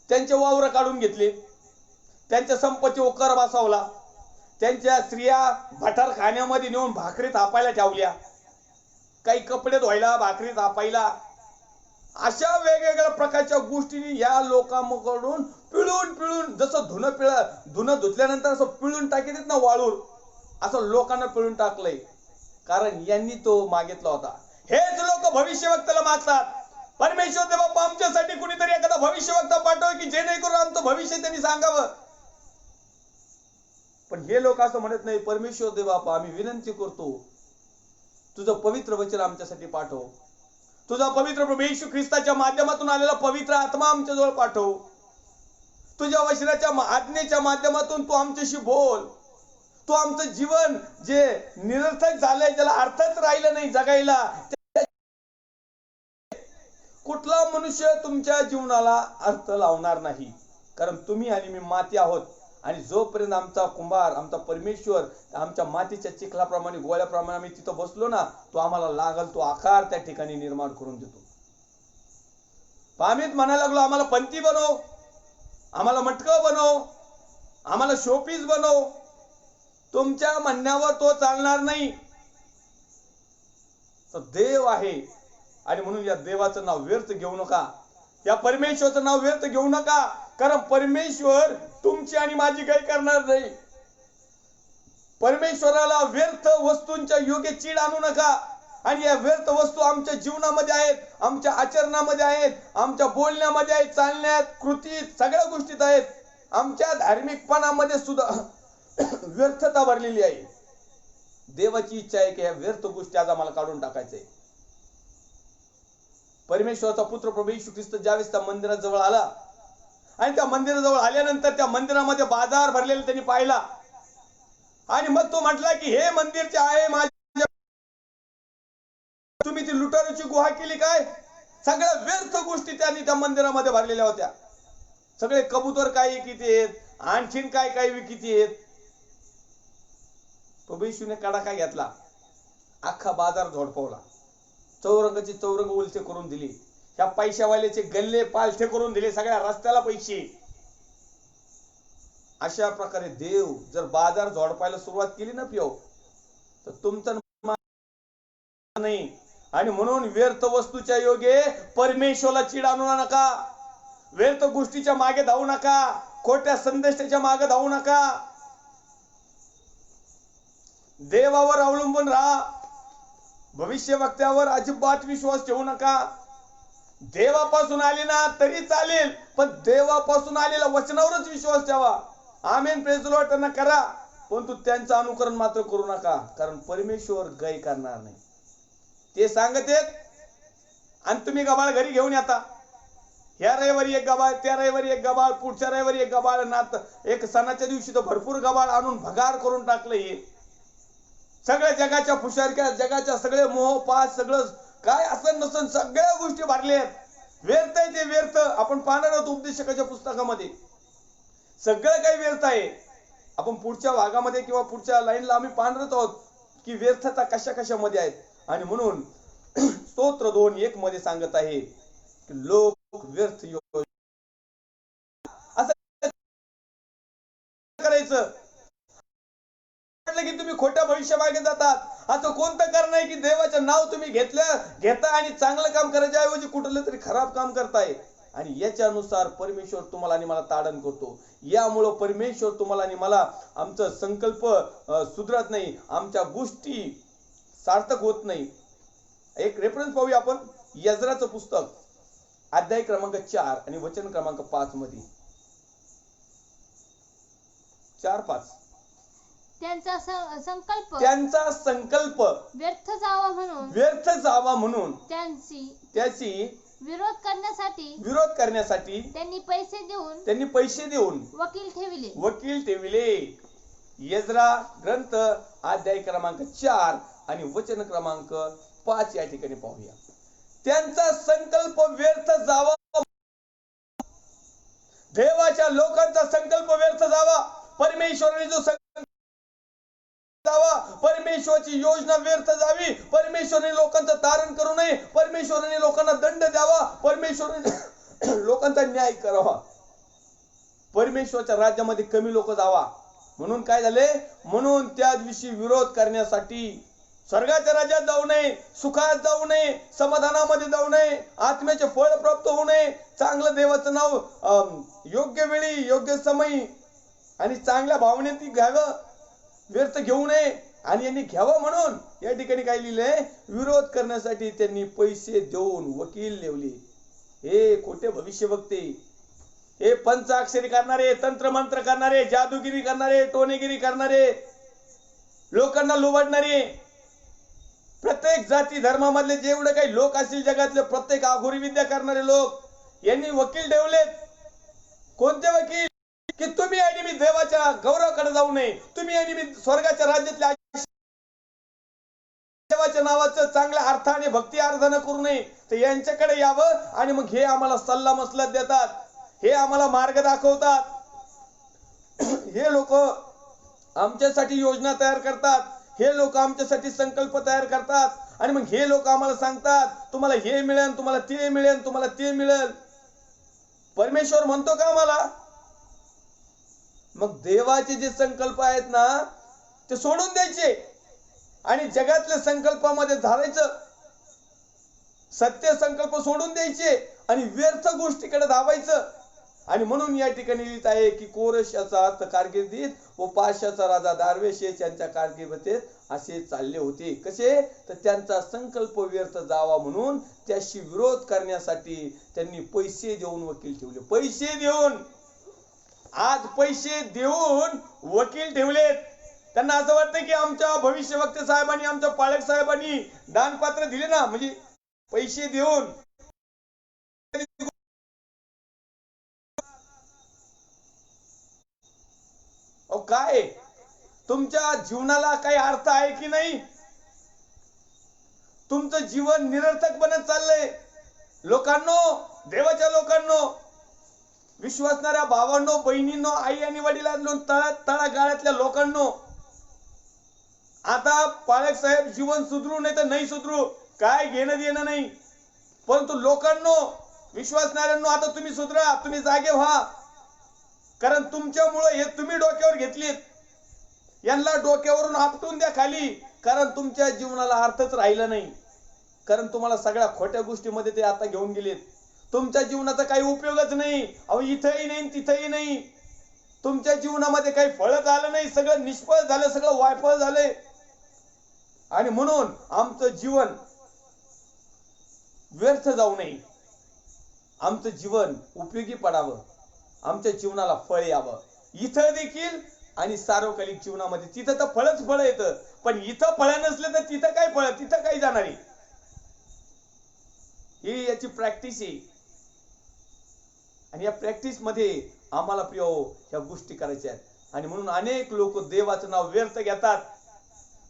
त्यांचे वावर काढून घेतले, त्यांच्या संपत्ती ओकर बसवला, त्यांच्या स्त्रिया भटारखान्यामध्ये नेऊन भाकरी थापायला ठेवल्या, काही कपडे धुवायला, भाकरी थापायला, अशा वेगवेगळ्या प्रकारच्या गोष्टी या लोकांकडून पिळून जसं धुणं धुतल्यानंतर असं पिळून टाकतात ना वाळूर, असं लोकांना पिळून टाकलंय. कारण यांनी तो मागितला होता. हेच लोक भविष्यवक्त्याला मागतात. परमेश्वर दे बाप्पा, आमच्यासाठी कुणीतरी एखादा भविष्यवक्ता पाठव की जेणेकरून आमचं भविष्य त्यांनी सांगावं. पण हे लोक असं म्हणत नाही, परमेश्वर दे बाप्पा, आम्ही विनंती करतो, तुझं पवित्र वचन आमच्यासाठी पाठव, तुझा पवित्र प्रभू येशू ख्रिस्ताच्या माध्यमातून आलेला पवित्र आत्मा आमच्या जवळ पाठव, तुझ्या वचनाच्या आज्ञेच्या माध्यमातून तू आमच्याशी बोल. तू आमचं जीवन जे निरर्थक झालंय, ज्याला अर्थच राहिलं नाही जगायला, कुठला मनुष्य तुमच्या जीवनाला अर्थ लावणार नाही. कारण तुम्ही आणि मी माती आहोत आणि जोपर्यंत आमचा कुंभार, आमचा परमेश्वर आमच्या मातीच्या चिखलाप्रमाणे, गोळ्याप्रमाणे आम्ही तिथं बसलो ना, तो आम्हाला लागल तो आकार त्या ठिकाणी निर्माण करून देतो. आम्हीच म्हणायला लागलो, आम्हाला पंथी बनव, आम्हाला मटकं बनव, आम्हाला शोपीस बनव. तुमच्या म्हणण्यावर तो चालणार नाही. तो देव आहे आणि म्हणून या देवाचं नाव व्यर्थ घेऊ नका, या परमेश्वराचं नाव व्यर्थ घेऊ नका. कारण परमेश्वर तुमची आणि माझी काही करणार नाही. परमेश्वराला व्यर्थ वस्तूंच्या योग्य चीड आणू नका. आणि या व्यर्थ वस्तू आमच्या जीवनामध्ये आहेत, आमच्या आचरणामध्ये आहेत, आमच्या बोलण्यामध्ये आहेत, चालण्यात, कृतीत, सगळ्या गोष्टीत आहेत. आमच्या धार्मिकपणामध्ये सुद्धा व्यर्थता भरलेली आहे. देवाची इच्छा आहे की या व्यर्थ गोष्टी आज आम्हाला काढून टाकायचंय. परमेश्वराचा पुत्र प्रभू येशू ख्रिस्त ज्यावेळेस त्या मंदिराजवळ आला आणि त्या मंदिराजवळ आल्यानंतर त्या मंदिरामध्ये बाजार भरलेला त्यांनी पाहिला आणि मग तो म्हटला की हे मंदिरचे आहे माझे, तुम्ही ती लुटारूची गुहा केली काय? सगळ्या व्यर्थ गोष्टी त्यांनी त्या मंदिरामध्ये भरलेल्या होत्या. सगळे कबूतर काय किती आहेत, आणखीन काय काय किती आहेत. प्रभू येशूने कडाका घेतला, अख्खा बाजार झोडपवला, चौरंगाची चौरंग उलटे करून दिली, ह्या पैशावाल्याचे गल्ले पालथे करून दिले, सगळ्या रस्त्याला पैसे. अशा प्रकारे देव जर बाजार झोडपायला सुरुवात केली ना पिओ, तर तुमचं नाही. आणि म्हणून व्यर्थ वस्तूच्या योगे परमेश्वराला चीड आणू नका, व्यर्थ गोष्टीच्या मागे धावू नका, खोट्या संदेशाच्या मागे धावू नका. देवावर अवलंबून राहा. भविष्यवक्त्यावर अजिबात विश्वास ठेवू नका. देवापासून आले ना तरी चालेल, पण देवापासून आलेल्या वचनावरच विश्वास ठेवा. आमेन, प्रेज द लॉर्ड त्यांना करा, परंतु त्यांचं अनुकरण मात्र करू नका, कारण परमेश्वर गाय करणार नाही. ते सांगत आहेत आणि तुम्ही गबाळ घरी घेऊन येता. ह्या रविवारी एक गबाळ, त्या रविवारी एक गबाळ, पुढच्या रविवारी एक गबाळ, नात एक सणाच्या दिवशी तर भरपूर गबाळ आणून भगार करून टाकलं. हे सगळ्या जगाच्या फुशारक्या, जगाच्या सगळे मोह पास, सगळं काय असं नसन, सगळ्या गोष्टी भरल्या आहेत. व्यर्थ आहे ते व्यर्थ. आपण पाहणार आहोत उपदेशकाच्या पुस्तकामध्ये सगळं काही व्यर्थ आहे. आपण पुढच्या भागामध्ये किंवा पुढच्या लाईनला आम्ही पाहणार आहोत की व्यर्थता कशा कशामध्ये आहेत. आणि म्हणून स्तोत्र 2:1 मध्ये सांगत आहे की लोक व्यर्थ असं करायचं की तुम्ही खोट्या भविष्यवाणी जातात. असं कोणतं कारण आहे की देवाचं नाव तुम्ही घेता आणि चांगलं काम करायच्या ऐवजी कुठलं तरी खराब काम करताय. आणि याच्यानुसार परमेश्वर तुम्हाला आणि मला ताडण करतो. यामुळं परमेश्वर तुम्हाला आणि मला आमचा संकल्प सुधरत नाही, आमच्या गोष्टी सार्थक होत नाही. एक रेफरन्स पाहूया आपण यजराचं पुस्तक, अध्याय क्रमांक 4 आणि वचन क्रमांक 5 मध्ये. 4:5 त्यांचा संकल्प व्यर्थ जावा म्हणून त्याची विरोध करण्यासाठी त्यांनी पैसे देऊन वकील ठेविले. यजरा ग्रंथ अध्याय क्रमांक 4 आणि वचन क्रमांक 5 या ठिकाणी पाहूया. त्यांचा संकल्प व्यर्थ जावा, देवाच्या लोकांचा संकल्प व्यर्थ जावा, परमेश्वराने जो संकल्प जावा, परमेश्वराची योजना व्यर्थ जावी, परमेश्वराने लोकांचं तारण करू नये, परमेश्वराने लोकांना दंड द्यावा, परमेश्वराने लोकांचा न्याय करावा, परमेश्वराच्या राज्यामध्ये कमी लोक जावा. म्हणून काय झाले, म्हणून त्या दिवशी विरोध करण्यासाठी स्वर्गाच्या राज्यात जाऊ नये, सुखात जाऊ नये, समाधानामध्ये जाऊ नये, आत्म्याचे फळ प्राप्त होऊ नये, चांगलं देवाचं नाव योग्य वेळी योग्य समयी आणि चांगल्या भावनेत घ्यावं, व्यर्थ घेऊ नये. आणि यांनी घ्यावं म्हणून या ठिकाणी काय लिहिलंय, विरोध करण्यासाठी त्यांनी पैसे देऊन वकील नेवले. हे खोटे भविष्यवक्ते, हे पंचाक्षरी करणारे, तंत्रमंत्र करणारे, जादूगिरी करणारे, टोनेगिरी करणारे, लोकांना लुबाडणारे, प्रत्येक जाती धर्मामधले जेवढे काही लोक असतील जगातले, प्रत्येक आघोरी विद्या करणारे लोक यांनी वकील ठेवलेत. कोणते वकील? की तुम्ही आणि मी देवाच्या गौरवाकडे जाऊ नये, तुम्ही आणि मी स्वर्गाच्या राज्यातल्या देवाच्या नावाचं चांगल्या अर्थाने भक्ती आराधना करू नये, तर यांच्याकडे यावं. आणि मग हे आम्हाला सल्ला मसलत देतात, हे आम्हाला मार्ग दाखवतात, हे लोक आमच्यासाठी योजना तयार करतात, हे लोक आमच्यासाठी संकल्प तयार करतात. आणि मग हे लोक आम्हाला सांगतात तुम्हाला हे मिळेल, तुम्हाला ते मिळेल, तुम्हाला ते मिळेल. परमेश्वर म्हणतो का आम्हाला? मग देवाचे जे संकल्प आहेत ना ते सोडून द्यायचे आणि जगातल्या संकल्पामध्ये धारायचं. सत्य संकल्प सोडून द्यायचे आणि व्यर्थ गोष्टीकडे धावायचं. आणि म्हणून या ठिकाणी लिहित आहे की कोरश याचा अर्थ कारकिर्दीत व पाशाचा राजा दार्वेश यांच्या कारकिर्दीत असे चालले होते. कसे तर त्यांचा संकल्प व्यर्थ जावा म्हणून त्याशी विरोध करण्यासाठी त्यांनी पैसे देऊन वकील ठेवले. पैसे देऊन, आज पैसे देऊन वकील ठेवलेत. त्यांना असं वाटतं की आमच्या भविष्यवक्ते साहेबांनी, आमच्या पाळक साहेबांनी दानपात्र दिले ना, म्हणजे पैसे देऊन. काय तुमच्या जीवनाला काही अर्थ आहे की नाही? तुमचं जीवन निरर्थक बनत चाललंय. लोकांनो, देवाच्या लोकांनो, विश्वासणाऱ्या भावांनो, बहिणींनो, आई आणि वडिलांनो, तळागाळातल्या लोकांनो, आता पाळक साहेब जीवन सुधरू नाही तर नाही सुधरू, काय घेणं देणं नाही. परंतु लोकांनो, विश्वासणाऱ्यांनो, आता तुम्ही सुधरा, तुम्ही जागे व्हा. कारण तुमच्यामुळे हे तुम्ही डोक्यावर घेतलीत. यांना डोक्यावरून आपटून द्या खाली. कारण तुमच्या जीवनाला अर्थच राहिला नाही. कारण तुम्हाला सगळ्या खोट्या गोष्टीमध्ये ते आता घेऊन गेलेत. तुमच्या जीवनाचा काही उपयोगच नाही. अहो, इथंही नाही तिथंही नाही. तुमच्या जीवनामध्ये काही फळच आलं नाही. सगळं निष्फळ झालं, सगळं वायफळ झालंय. आणि म्हणून आमचं जीवन व्यर्थ जाऊ नये, आमचं जीवन उपयोगी पडावं, आमच्या जीवनाला फळ यावं. इथं देखील आणि सार्वकालिक जीवनामध्ये तिथं तर फळच फळ येतं, पण इथं फळ नसले तर तिथं काय फळ, तिथं काय जाणार आहे? ही याची प्रॅक्टिस आहे. आणि या प्रॅक्टिस मध्ये आम्हाला प्रिय ह्या गोष्टी करायच्या आहेत. आणि म्हणून अनेक लोक देवाचं नाव व्यर्थ घेतात.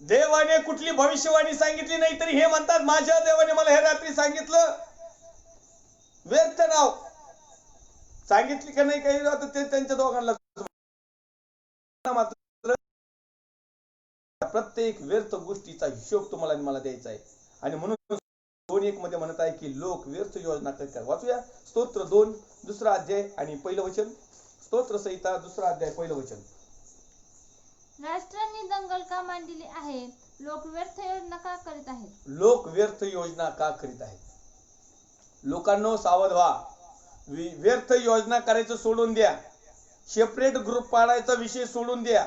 देवाने कुठली भविष्यवाणी सांगितली नाही तरी हे म्हणतात माझ्या देवाने मला हे रात्री सांगितलं. व्यर्थ नाव सांगितली का नाही काही आता ते त्यांच्या दोघांना मात्र प्रत्येक व्यर्थ गोष्टीचा हिशोब तुम्हाला आणि मला द्यायचा आहे. आणि म्हणून 2:1 मध्ये म्हणत आहे की लोक व्यर्थ योजना करतात. वाचूया स्तोत्र 2 दुसरा अध्याय आणि पहिलं वचन. स्तोत्र संहिता 2रा अध्याय पहिलं वचन. राष्ट्रांनी दंगल का मांडली आहे, लोक व्यर्थ योजना का करीत आहेत? लोक व्यर्थ योजना का करीत आहेत? लोकांनो, सावध व्हा. व्यर्थ योजना करायचं सोडून द्या. सेपरेट ग्रुप पाडायचा विषय सोडून द्या.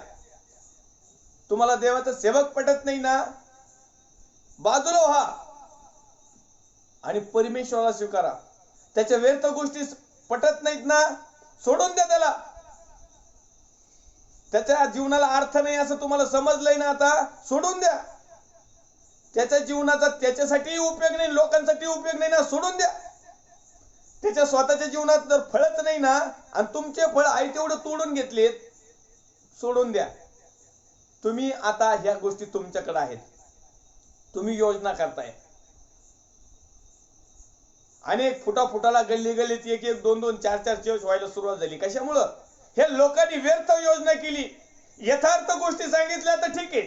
तुम्हाला देवाचा सेवक पटत नाही ना, बाजूला व्हा आणि परमेश्वराला स्वीकारा. त्याच्या व्यर्थ गोष्टी पटत नाहीत ना, सोडून द्या त्याला. त्याच्या जीवनाला अर्थ नाही असं तुम्हाला समजलंय ना, आता सोडून द्या. त्याच्या जीवनाचा त्याच्यासाठी उपयोग नाही, लोकांसाठी उपयोग नाही ना, सोडून द्या. त्याच्या स्वतःच्या जीवनात जर फळच नाही ना आणि तुमचे फळ आहे तेवढं तोडून घेतलेत, सोडून द्या. तुम्ही आता ह्या गोष्टी तुमच्याकडे आहेत, तुम्ही योजना करताय. अनेक फुटाला गल्ली गल्लीत 1-1, 2-2, 4-4 चर्च व्हायला सुरुवात झाली. कशामुळं? हे लोकांनी व्यर्थ योजना केली. यथार्थ गोष्टी सांगितल्या तर ठीक आहे,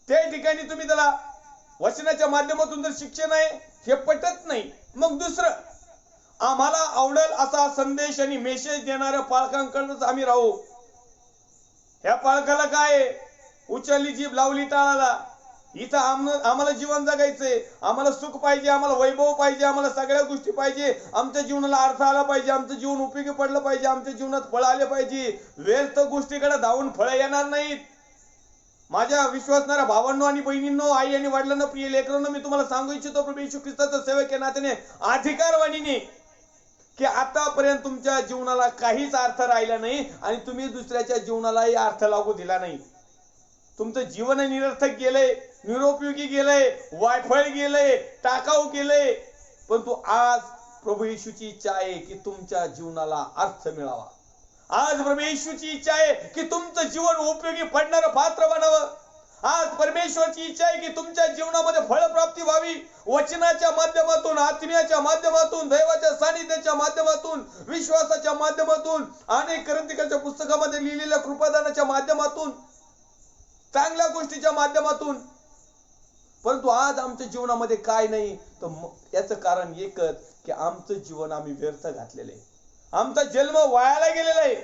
त्या ठिकाणी तुम्ही त्याला वचनाच्या माध्यमातून जर शिक्षण आहे हे पटत नाही, मग दुसरं आम्हाला आवडेल असा संदेश आणि मेसेज देणाऱ्या पालकांकडूनच आम्ही राहू. ह्या पालकाला काय उचलली जीभ लावली टाळाला. इथं आम्हाला जीवन जगायचंय, आम्हाला सुख पाहिजे, आम्हाला वैभव पाहिजे, आम्हाला सगळ्या गोष्टी पाहिजे, आमच्या जीवनाला अर्थ आला पाहिजे, आमचं जीवन उपयोगी पडलं पाहिजे, आमच्या जीवनात फळ आले पाहिजे. व्यर्थ गोष्टीकडे धावून फळ येणार नाहीत. माझ्या विश्वासणाऱ्या भावांनो आणि बहिणींनो, आई आणि वडिलांना, प्रिय लेकरांनो, मी तुम्हाला सांगू इच्छितो प्रभू येशू ख्रिस्ताचा सेवक या नात्याने अधिकारवाणीने की आतापर्यंत तुमच्या जीवनाला काहीच अर्थ राहिला नाही आणि तुम्ही दुसऱ्याच्या जीवनालाही अर्थ लागू दिला नाही. तुमचं जीवन निरर्थक गेलंय, निरुपयोगी गेलंय, वायफळ गेलंय, टाकाऊ गेलंय. परंतु आज प्रभू येशूची इच्छा आहे की तुमच्या जीवनाला अर्थ मिळावा. आज प्रभू येशूची इच्छा आहे की तुमचं जीवन उपयोगी पडणारं पात्र बनावं. आज परमेश्वरची इच्छा आहे की तुमच्या जीवनामध्ये फळप्राप्ती व्हावी. वचनाच्या माध्यमातून, आत्म्याच्या माध्यमातून, दैवाच्या सानिध्याच्या माध्यमातून, विश्वासाच्या माध्यमातून, अनेक ग्रंथिकांच्या पुस्तकामध्ये लिहिलेल्या कृपादानाच्या माध्यमातून, चांगल्या गोष्टीच्या माध्यमातून. परंतु आज आमच्या जीवनामध्ये काय नाही, तर याचं कारण एकच की आमचं जीवन आम्ही व्यर्थ घातलेलं आहे. आमचा जन्म वायाला गेलेला आहे.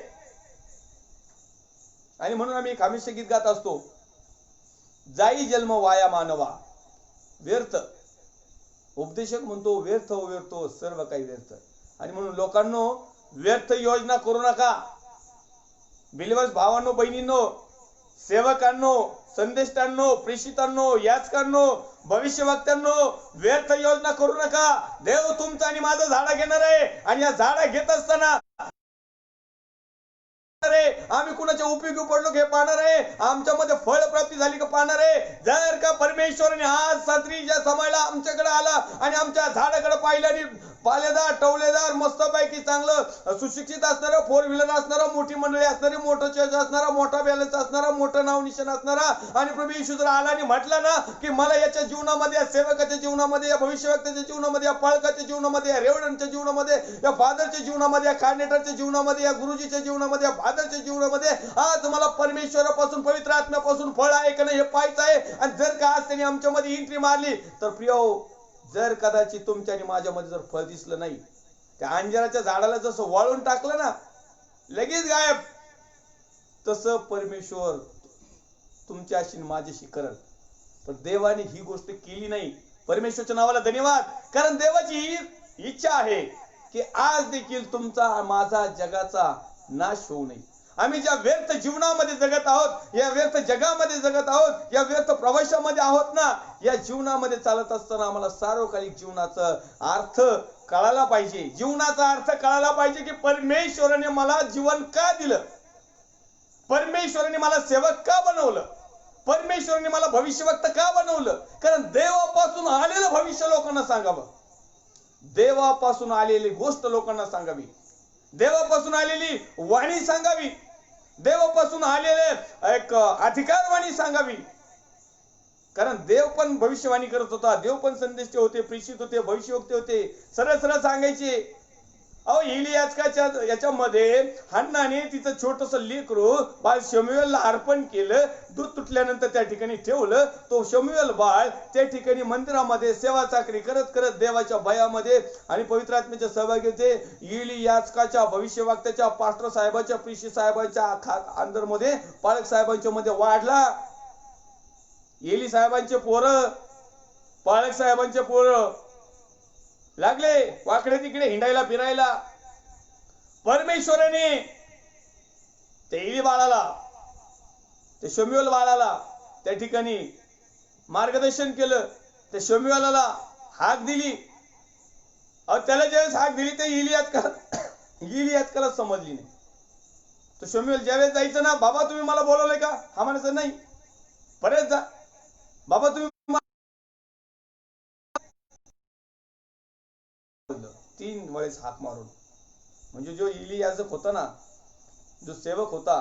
आणि म्हणून आम्ही एक हमेशा गीत गात असतो, जाई जन्म वाया मानवा व्यर्थ. उपदेशक म्हणतो व्यर्थ हो व्यर्थ, सर्व काही व्यर्थ. आणि म्हणून लोकांनो, व्यर्थ योजना करू नका. बिलीवर्स भावांनो, बहिणींनो, सेवकांनो, संदेष्टांनो, प्रेषितांनो, याचकांनो, भविष्यवक्त्यांनो, व्यर्थ योजना करू नका. देव तुमचं आणि माझं झाडं घेणार आहे, आणि या झाडं घेत असताना आम्ही कुणाच्या उपयोगी पडलो हे पाहणार आहे. आमच्यामध्ये फळ प्राप्ती झाली का पाहणार आहे. जर का परमेश्वराने आज सात्रीच्या समायला आमच्याकडे आला आणि आमच्या झाडाकडे पाहिलं आणि पालेदार, टवलेदार, मस्तपैकी चांगलं सुशिक्षित असणारं, 4 व्हीलर असणारं, मोठी मंडळी असणारी, मोठं चर्च असणारा, मोठा बॅलन्स असणारा, मोठं नाव निशाण असणारा, आणि प्रभू येशू जर आला आणि म्हटलं ना की मला याच्या जीवनामध्ये, या सेवकाच्या जीवनामध्ये, या भविष्यवक्त्याच्या जीवनामध्ये, या पालकाच्या जीवनामध्ये, या रेवडंटच्या जीवनामध्ये, या फादरच्या जीवनामध्ये, या कार्डिनेटरच्या जीवनामध्ये, या गुरुजीच्या जीवनामध्ये, या फादरच्या जीवनामध्ये आज मला परमेश्वरापासून, पवित्र आत्म्यापासून फळ आहे का नाही हे पाहायचं आहे. आणि जर का आज त्यांनी आमच्यामध्ये एंट्री मारली तर प्रिय, जर कदाचित तुमच्या आणि माझ्यामध्ये जर फळ दिसलं नाही, त्या अंजिराच्या झाडाला जसं वाळून टाकलं ना लगेच गायब, तसं परमेश्वर तुमच्याशी माझ्याशी करल. पण देवाने ही गोष्ट केली नाही. परमेश्वरच्या नावाला धन्यवाद. कारण देवाची ही इच्छा आहे की आज देखील तुमचा, माझा, जगाचा नाश होऊ नये. आम्ही ज्या व्यर्थ जीवनामध्ये जगत आहोत, या व्यर्थ जगामध्ये जगत आहोत, या व्यर्थ प्रवासामध्ये आहोत ना, या जीवनामध्ये चालत असताना आम्हाला सार्वकालिक जीवनाचा अर्थ कळायला पाहिजे. जीवनाचा अर्थ कळायला पाहिजे की परमेश्वराने मला जीवन का दिलं, परमेश्वराने मला सेवक का बनवलं, परमेश्वराने मला भविष्यवक्ता का बनवलं. कारण देवापासून आलेलं भविष्य लोकांना सांगावं, देवापासून आलेली गोष्ट लोकांना सांगावी, देवापासून आलेली वाणी सांगावी, देवापासून आलेले एक अधिकारवाणी सांगावी. कारण देव पण भविष्यवाणी करत होता, देव पण संदेश होते, प्रेषित होते, भविष्यवक्ते होते, सरळ सरळ सांगायचे. अहो एली याच्यामध्ये हन्नाने तिचं छोटस लेकरू बाळ शमूएलला अर्पण केलं. दूध तुटल्यानंतर त्या ठिकाणी ठेवलं. तो शमूएल बाळ त्या ठिकाणी मंदिरामध्ये सेवा चाकरी करत करत देवाच्या भयामध्ये आणि पवित्र आत्म्याच्या सहभागी होते. एली याचकाच्या, भविष्यवक्त्याच्या, पास्टर साहेबाच्या, प्रेषित साहेबांच्या अंदरमध्ये, पालक साहेबांच्या मध्ये वाढला. एली साहेबांचे पोरं, पालक साहेबांचे पोरं लागले वाकडे तिकडे हिंडायला फिरायला. परमेश्वराने ते एली बाळाला, ते शमूएल बाळाला त्या ठिकाणी मार्गदर्शन केलं. ते शमूएलाला हाक दिली. त्याला ज्यावेळेस हाक दिली ते एली याचकाला समजली नाही. तो शमूएल ज्यावेळेस जायचं ना, बाबा तुम्ही मला बोलवलंय का, हा म्हणायचं नाही, परत जा. बाबा तुम्ही 3 वेळेस हाक मारून. म्हणजे जो एली याजक होता ना, जो सेवक होता,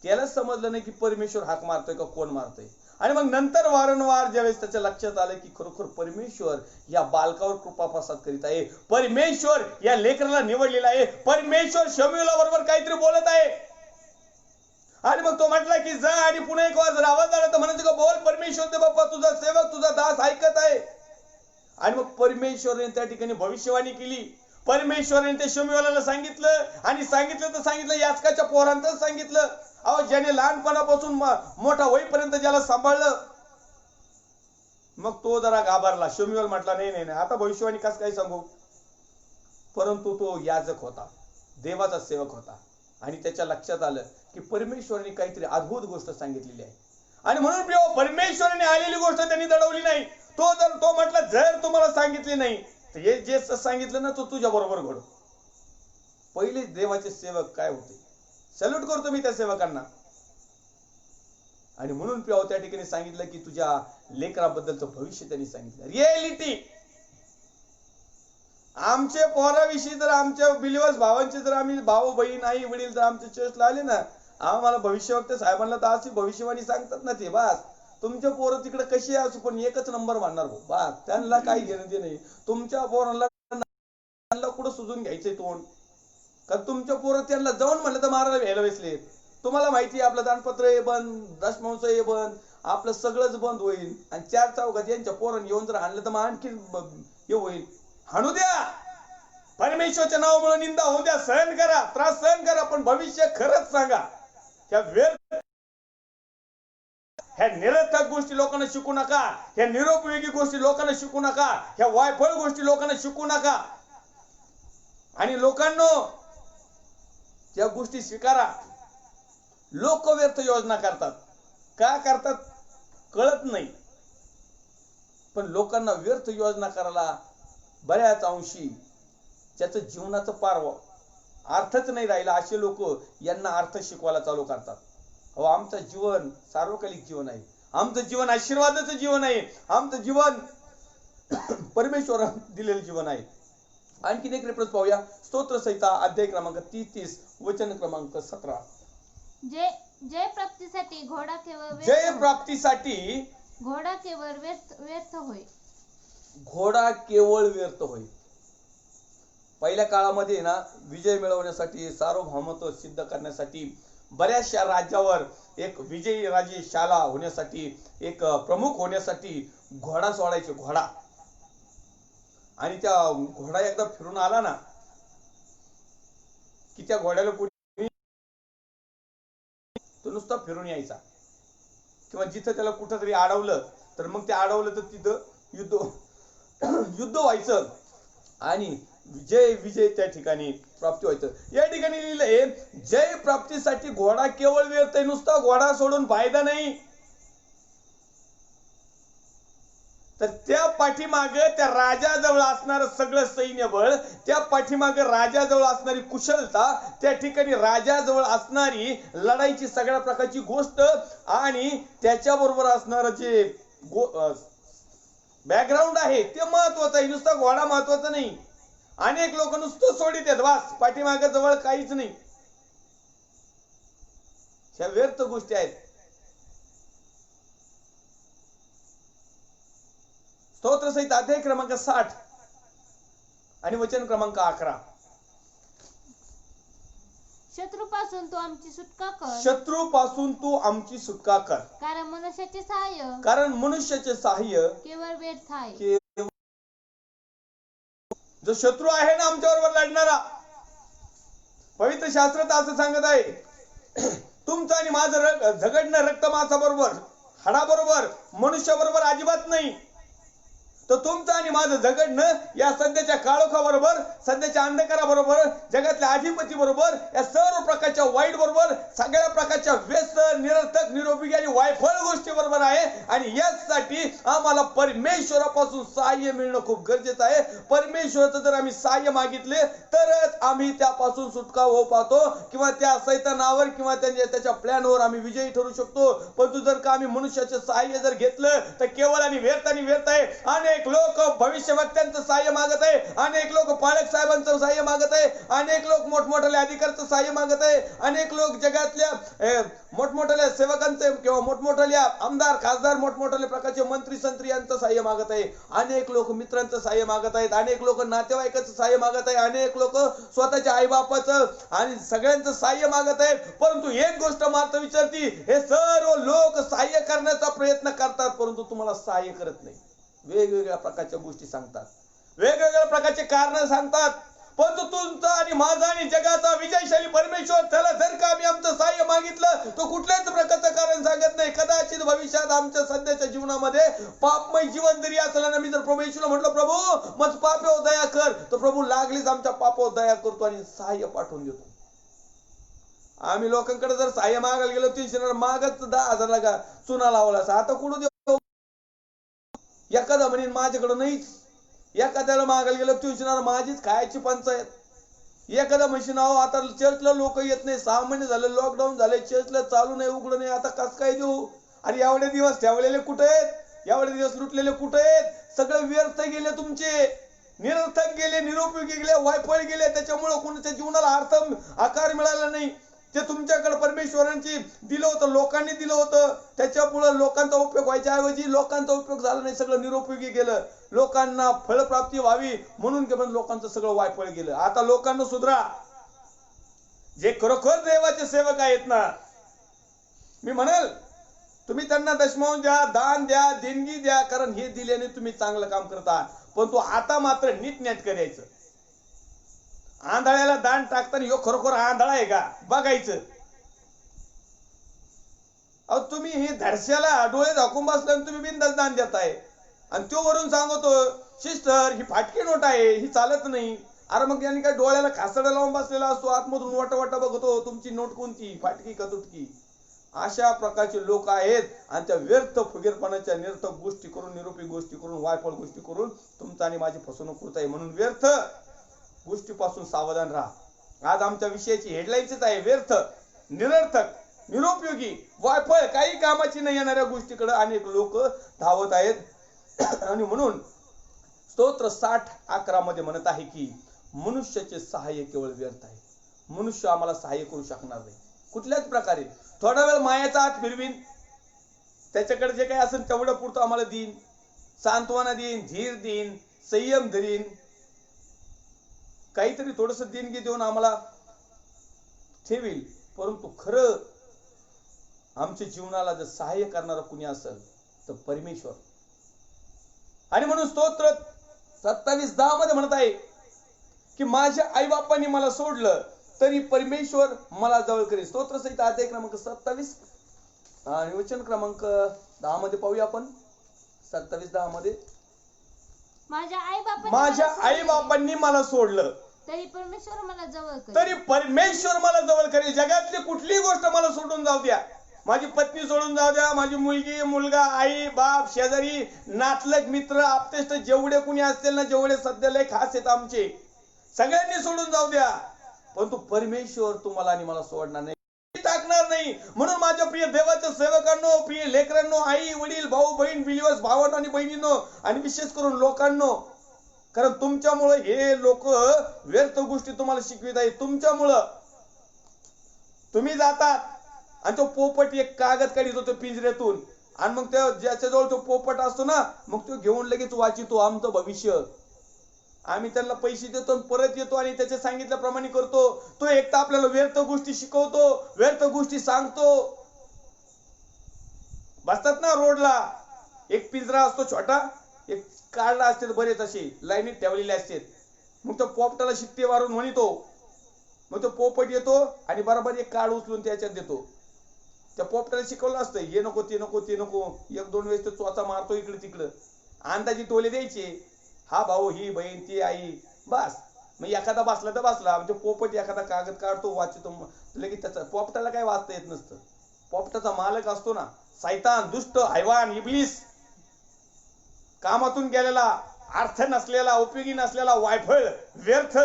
त्यालाच समजलं नाही की परमेश्वर हाक मारतोय का कोण मारतोय. आणि मग नंतर वारंवार ज्यावेळेस त्याच्या लक्षात आलं की खरोखर परमेश्वर या बालकावर कृपा प्रसाद करीत आहे, परमेश्वर या लेकराला निवडलेला आहे, परमेश्वर शमूएला बरोबर काहीतरी बोलत आहे. आणि मग तो म्हटला की जा आणि पुन्हा एक वाज आवाज आला तर म्हणायचं का बोल परमेश्वर दे बाप्पा, तुझा सेवक, तुझा दास ऐकत आहे. आणि मग परमेश्वराने त्या ठिकाणी भविष्यवाणी केली. परमेश्वराने ते शमूएलाला सांगितलं आणि सांगितलं तर सांगितलं, याचकाच्या पोरांचं सांगितलं. अहो ज्याने लहानपणापासून मोठा होईपर्यंत ज्याला सांभाळलं, मग तो जरा घाबरला. शमूएल म्हटला नाही नाही नाही, आता भविष्यवाणी कसं काय सांगू. परंतु तो याजक होता, देवाचा सेवक होता, आणि त्याच्या लक्षात आलं की परमेश्वराने काहीतरी अद्भुत गोष्ट सांगितलेली आहे. आणि म्हणून प्रिय, परमेश्वराने आलेली गोष्ट त्यांनी दडवली नाही. तो म्हटला जर तुम्हाला सांगितले नाही तर हे जे सांगितलं ना तो तुझ्या बरोबर घडो. पहिले देवाचे सेवक काय होते, सॅल्यूट करतो मी त्या सेवकांना. आणि म्हणून प्रिय त्या ठिकाणी सांगितलं की तुझ्या लेकराबद्दलचं भविष्य त्यांनी सांगितलं. रिएलिटी. आमचे पोराविषयी जर, आमच्या बिलीवर्स भावांचे जर, आम्ही भाऊ बहीण आई वडील जर आमच्या चर्चला आले ना, आम्हाला भविष्यवक्ते साहेबांना तर अशी भविष्यवाणी सांगतात ना, ते बस तुमच्या पोरं तिकडे कशी असू पण एकच नंबर मानणार भाऊ, बस त्यांना काही घेणं दे नाही. तुमच्या पोरांना कुठं सुजून घ्यायचंय तोंड, का तुमच्या पोरं त्यांना जाऊन म्हणलं तर मारायला घ्यायला बसले. तुम्हाला माहिती आहे आपलं दानपत्र हे बंद, दशमांश हे बंद, आपलं सगळंच बंद होईल. आणि 4 चौघात यांच्या पोरांनी येऊन जर आणलं तर मग आणखी हे होईल. हाणू द्या, परमेश्वरच्या नावामुळे निंदा होऊ द्या, सहन करा, त्रास सहन करा, पण भविष्य खरंच सांगा. ह्या निरर्थक गोष्टी लोकांना शिकू नका, ह्या निरुपयोगी गोष्टी लोकांना शिकू नका, ह्या वायफळ गोष्टी लोकांना शिकू नका. आणि लोकांनो या गोष्टी स्वीकारा. लोक व्यर्थ योजना करतात. का करतात कळत नाही, पण लोकांना व्यर्थ योजना करायला बऱ्याच अंशी त्याचं जीवनाचं पार अर्थच नाही राहिला. असे लोक यांना अर्थ शिकवायला चालू करतात. अहो, आमचं जीवन सार्वकालिक जीवन आहे. आमचं जीवन आशीर्वादाचं जीवन आहे. आमचं जीवन परमेश्वराने दिलेलं जीवन आहे. आणखीन एक रेफरन्स पाहूया. स्तोत्र संहिता अध्याय क्रमांक 33 वचन क्रमांक 17. जय प्राप्तीसाठी घोडा केवळ जय प्राप्तीसाठी घोडा केवळ व्यर्थ होय. घोडा केवळ व्यर्थ होय. पहिल्या काळामध्ये ना विजय मिळवण्यासाठी, सार्वभौमत्व सिद्ध करण्यासाठी बऱ्याचशा राज्यावर एक विजयी राजे शाला होण्यासाठी, एक प्रमुख होण्यासाठी घोडा सोडायचे. घोडा, आणि त्या घोडा एकदा फिरून आला ना की त्या घोड्याला कोणी तो नुसता फिरून यायचा. किंवा जिथं त्याला कुठं तरी अडवलं तर मग ते अडवलं तर तिथं युद्ध व्हायचं आणि विजय त्या ठिकाणी प्राप्ती व्हायचं. या ठिकाणी लिहिलंय जय प्राप्तीसाठी घोडा केवळ व्यर्थ आहे. नुसता घोडा सोडून फायदा नाही. तर त्या पाठीमागे त्या राजाजवळ असणारं सगळं सैन्यबळ, त्या पाठीमागे राजाजवळ असणारी कुशलता, त्या ठिकाणी राजाजवळ असणारी लढाईची सगळ्या प्रकारची गोष्ट आणि त्याच्याबरोबर असणारं जे बॅकग्राऊंड आहे ते महत्वाचं आहे. नुसता घोडा महत्वाचा नाही. अनेक लोक नुसतं सोडित आहेत, वास पाठीमागे जवळ काहीच नाही. ह्या व्यर्थ गोष्टी आहेत. स्तोत्र संहिता अध्याय क्रमांक 60 आणि वचन क्रमांक 11. शत्रूपासून तू आमची सुटका कर. शत्रूपासून तू आमची सुटका कर. कारण मनुष्याचे सहाय्य केवळ व्यर्थ आहे. जो शत्रू आहे ना आमच्या बरोबर लढणारा, पवित्र शास्त्रात असं सांगत आहे, तुमचं आणि माझं झगडणं रक्त मांसाबरोबर, हाडाबरोबर, मनुष्याबरोबर अजिबात नाही. तर तुमचं आणि माझं झगडणं या सध्याच्या काळोखाबरोबर, सध्याच्या अंधकाराबरोबर, जगातल्या अधिपती बरोबर, या सर्व प्रकारच्या वाईट बरोबर, सगळ्या प्रकारच्या व्यसन, निरर्थक, निरुपयोगी आणि वायफळ गोष्टी बरोबर आहे. आणि यासाठी आम्हाला परमेश्वरापासून सहाय्य मिळणं खूप गरजेचं आहे. परमेश्वराचं जर आम्ही सहाय्य मागितले तरच आम्ही त्यापासून सुटका होऊ पाहतो, किंवा त्या सैतानावर किंवा त्याच्या प्लॅनवर आम्ही विजयी ठरू शकतो. परंतु जर का आम्ही मनुष्याचे सहाय्य जर घेतलं तर केवळ आणि व्यर्थ आहे. अनेक लोक भविष्यवक्त्यांचं सहाय्य मागत आहे, अनेक लोक पालक साहेबांचं सहाय्य मागत आहे, अनेक लोक मोठमोठ्या अधिकाऱ्यांचं सहाय्य मागत आहे, अनेक लोक जगातल्या मोठमोठ्या सेवकांचे किंवा मोठमोठ्या आमदार, खासदार, मोठमोठ्या प्रकारचे मंत्री, संत्री यांचं सहाय्य मागत आहे. अनेक लोक मित्रांचं सहाय्य मागत आहेत, अनेक लोक नातेवाईकाचं सहाय्य मागत आहे, अनेक लोक स्वतःच्या आईबापाचं आणि सगळ्यांचं सहाय्य मागत आहेत. परंतु एक गोष्ट मात्र विचारती, हे सर्व लोक सहाय्य करण्याचा प्रयत्न करतात, परंतु तुम्हाला सहाय्य करत नाही. वेगवेगळ्या प्रकारच्या गोष्टी सांगतात, वेगवेगळ्या प्रकारचे कारण सांगतात, परंतु तुमचा आणि माझा आणि जगाचा विजयशाली परमेश्वर, त्याला जर का आम्ही आमचं सहाय्य मागितलं तो कुठल्याच प्रकारचं कारण सांगत नाही. कदाचित भविष्यात आमच्या सध्याच्या जीवनामध्ये पापमय जीवन जरी असलं ना, मी जर प्रभूला म्हटलं, प्रभू मग पापावर दया कर, तर प्रभू लागलीच आमच्या पापावर दया करतो आणि सहाय्य पाठवून देतो. आम्ही लोकांकडे जर सहाय्य मागायला गेलो 300 मागत 10,000 का चुना लावला, आता कुठं देऊ? एखादा म्हणेन माझ्याकडे नाहीच. एखाद्याला मागायला गेलं ट्युशनर माझीच खायची पंचायत. एखादा म्हणशील नाव आता चर्चला लोक येत नाही, 6 महिने झाले लॉकडाऊन झाले, चर्चला चालू नाही, उघडं नाही, आता कसं काय देऊ? अरे एवढे दिवस ठेवलेले कुठे आहेत? एवढे दिवस लुटलेले कुठे आहेत? सगळे व्यर्थ गेले तुमचे, निरर्थक गेले, निरुपयोगी गेले, वायफळ गेले. त्याच्यामुळे कोणाच्या जीवनाला अर्थ आकार मिळाला नाही. ते तुमच्याकडे परमेश्वरांची दिलं होतं, लोकांनी दिलं होतं, त्याच्यामुळे लोकांचा उपयोग व्हायच्या ऐवजी लोकांचा उपयोग झाला नाही, सगळं निरुपयोगी गेलं. लोकांना फळप्राप्ती व्हावी म्हणून पण लोकांचं सगळं वायफळ गेलं. आता लोकांना सुधरा. जे खरोखर देवाचे सेवक आहेत ना, मी म्हणेल तुम्ही त्यांना दशमांश द्या, दान द्या, देणगी द्या, कारण हे दिल्याने तुम्ही चांगलं काम करता. पण तो आता मात्र नीटनेट करायचं. आंधळ्याला दान टाकताना ह्यो खरोखर आंधळा आहे का बघायचं. अहो तुम्ही हे धडश्याला डोळे झाकून बसल्याने तुम्ही बिनधास्त दान देताय आणि तो वरून सांगतो सिस्टर ही फाटकी नोट आहे, ही चालत नाही. अरे मग यांनी काय डोळ्याला खासडा लावून बसलेला असतो, आतमधून वाटा बघतो तुमची नोट कोणती, फाटकी का तुटकी. अशा प्रकारचे लोक आहेत आणि त्या व्यर्थ फुगीरपणाच्या निर्थक गोष्टी करून, निरूपी गोष्टी करून, वायफळ गोष्टी करून तुमचा आणि माझी फसवणूक करत आहे. म्हणून व्यर्थ गोष्टीपासून सावधान राहा. आज आमच्या विषयाची हेडलाईनच आहे, व्यर्थ, निरर्थक, निरुपयोगी, वायफळ, काही कामाची नाही येणाऱ्या गोष्टीकडे अनेक लोक धावत आहेत. आणि म्हणून स्तोत्र 60:11 मध्ये म्हणत आहे की मनुष्याचे सहाय्य केवळ व्यर्थ आहे. मनुष्य आम्हाला सहाय्य करू शकणार नाही कुठल्याच प्रकारे. थोडा वेळ मायाचा हात फिरवीन, त्याच्याकडे जे काही असेल तेवढं पुरतं आम्हाला देईन, सांत्वना देईन, धीर देईन, संयम धरीन, काहीतरी थोडस देणगी देऊन आम्हाला ठेवील. परंतु खरं आमच्या जीवनाला जर सहाय्य करणारा कुणी असेल तर परमेश्वर. आणि म्हणून स्तोत्र 27:10 मध्ये म्हणत आहे की माझ्या आई बापांनी मला सोडलं तरी परमेश्वर मला जवळ करेल. स्तोत्र संहिता अध्याय क्रमांक 27 आणि वचन क्रमांक 10 मध्ये पाहूया आपण. 27:10 मध्ये माझ्या आई बापांनी मला सोडलं तरी परमेश्वर मला जवळ करेल. तरी परमेश्वर मला जवळ करेल. जगातली कुठलीही गोष्ट मला सोडून जाऊ द्या, माझी पत्नी सोडून जाऊ द्या, माझी मुलगी, मुलगा, आई, बाप, शेजारी, नातलग, मित्र, आप्तेष्ट जेवढे कुणी असतील ना, जेवढे सध्या लय खास आहेत आमचे, सगळ्यांनी सोडून जाऊ द्या, परंतु परमेश्वर तुम्हाला आणि मला सोडणार नाही, टाकणार नाही. म्हणून माझ्या प्रिय देवाच्या सेवकांनो, प्रिय लेकरांनो, आई वडील, भाऊ बहीण, बिलीवर्स, भावांनो आणि बहिणींनो, आणि विशेष करून लोकांनो, कारण तुमच्यामुळे हे लोक व्यर्थ गोष्टी तुम्हाला शिकवित आहेत. तुमच्यामुळं तुम्ही जातात आणि तो पोपट एक कागद काढित होतो पिंजऱ्यातून, आणि मग त्या ज्याच्याजवळ तो पोपट असतो ना, मग तो घेऊन लगेच वाचितो आमचं भविष्य. आम्ही त्यांना पैसे देतो आणि परत येतो आणि त्याच्या सांगितल्याप्रमाणे करतो. तो एक तर आपल्याला व्यर्थ गोष्टी शिकवतो, व्यर्थ गोष्टी सांगतो. बसतात ना रोडला, एक पिंजरा असतो छोटा, एक काढला असते बरेच असे लाईनीत ठेवलेले असतात. मग तो पोपटाला शिट्टी मारून म्हणतो, मग तो पोपट येतो आणि बरोबर एक काढ उचलून त्याच्यात देतो. त्या पोपटाला शिकवलं असतं हे नको ते नको ते नको, एक दोन वेळेस तो चोचा मारतो इकडे तिकडं, अंदाजी टोले द्यायचे, हा भाऊ, ही बहीण, ती आई, बस. मग एखादा बसला तर बसला, म्हणजे पोपट एखादा कागद काढतो, वाचतो, लगेच त्याचा. पोपटाला काय वाचता येत नसतं. पोपटाचा मालक असतो ना शैतान, दुष्ट, हैवान, इब्लीस, कामातून गेलेला, अर्थ नसलेला, उपयोगी नसलेला, वायफळ, व्यर्थ,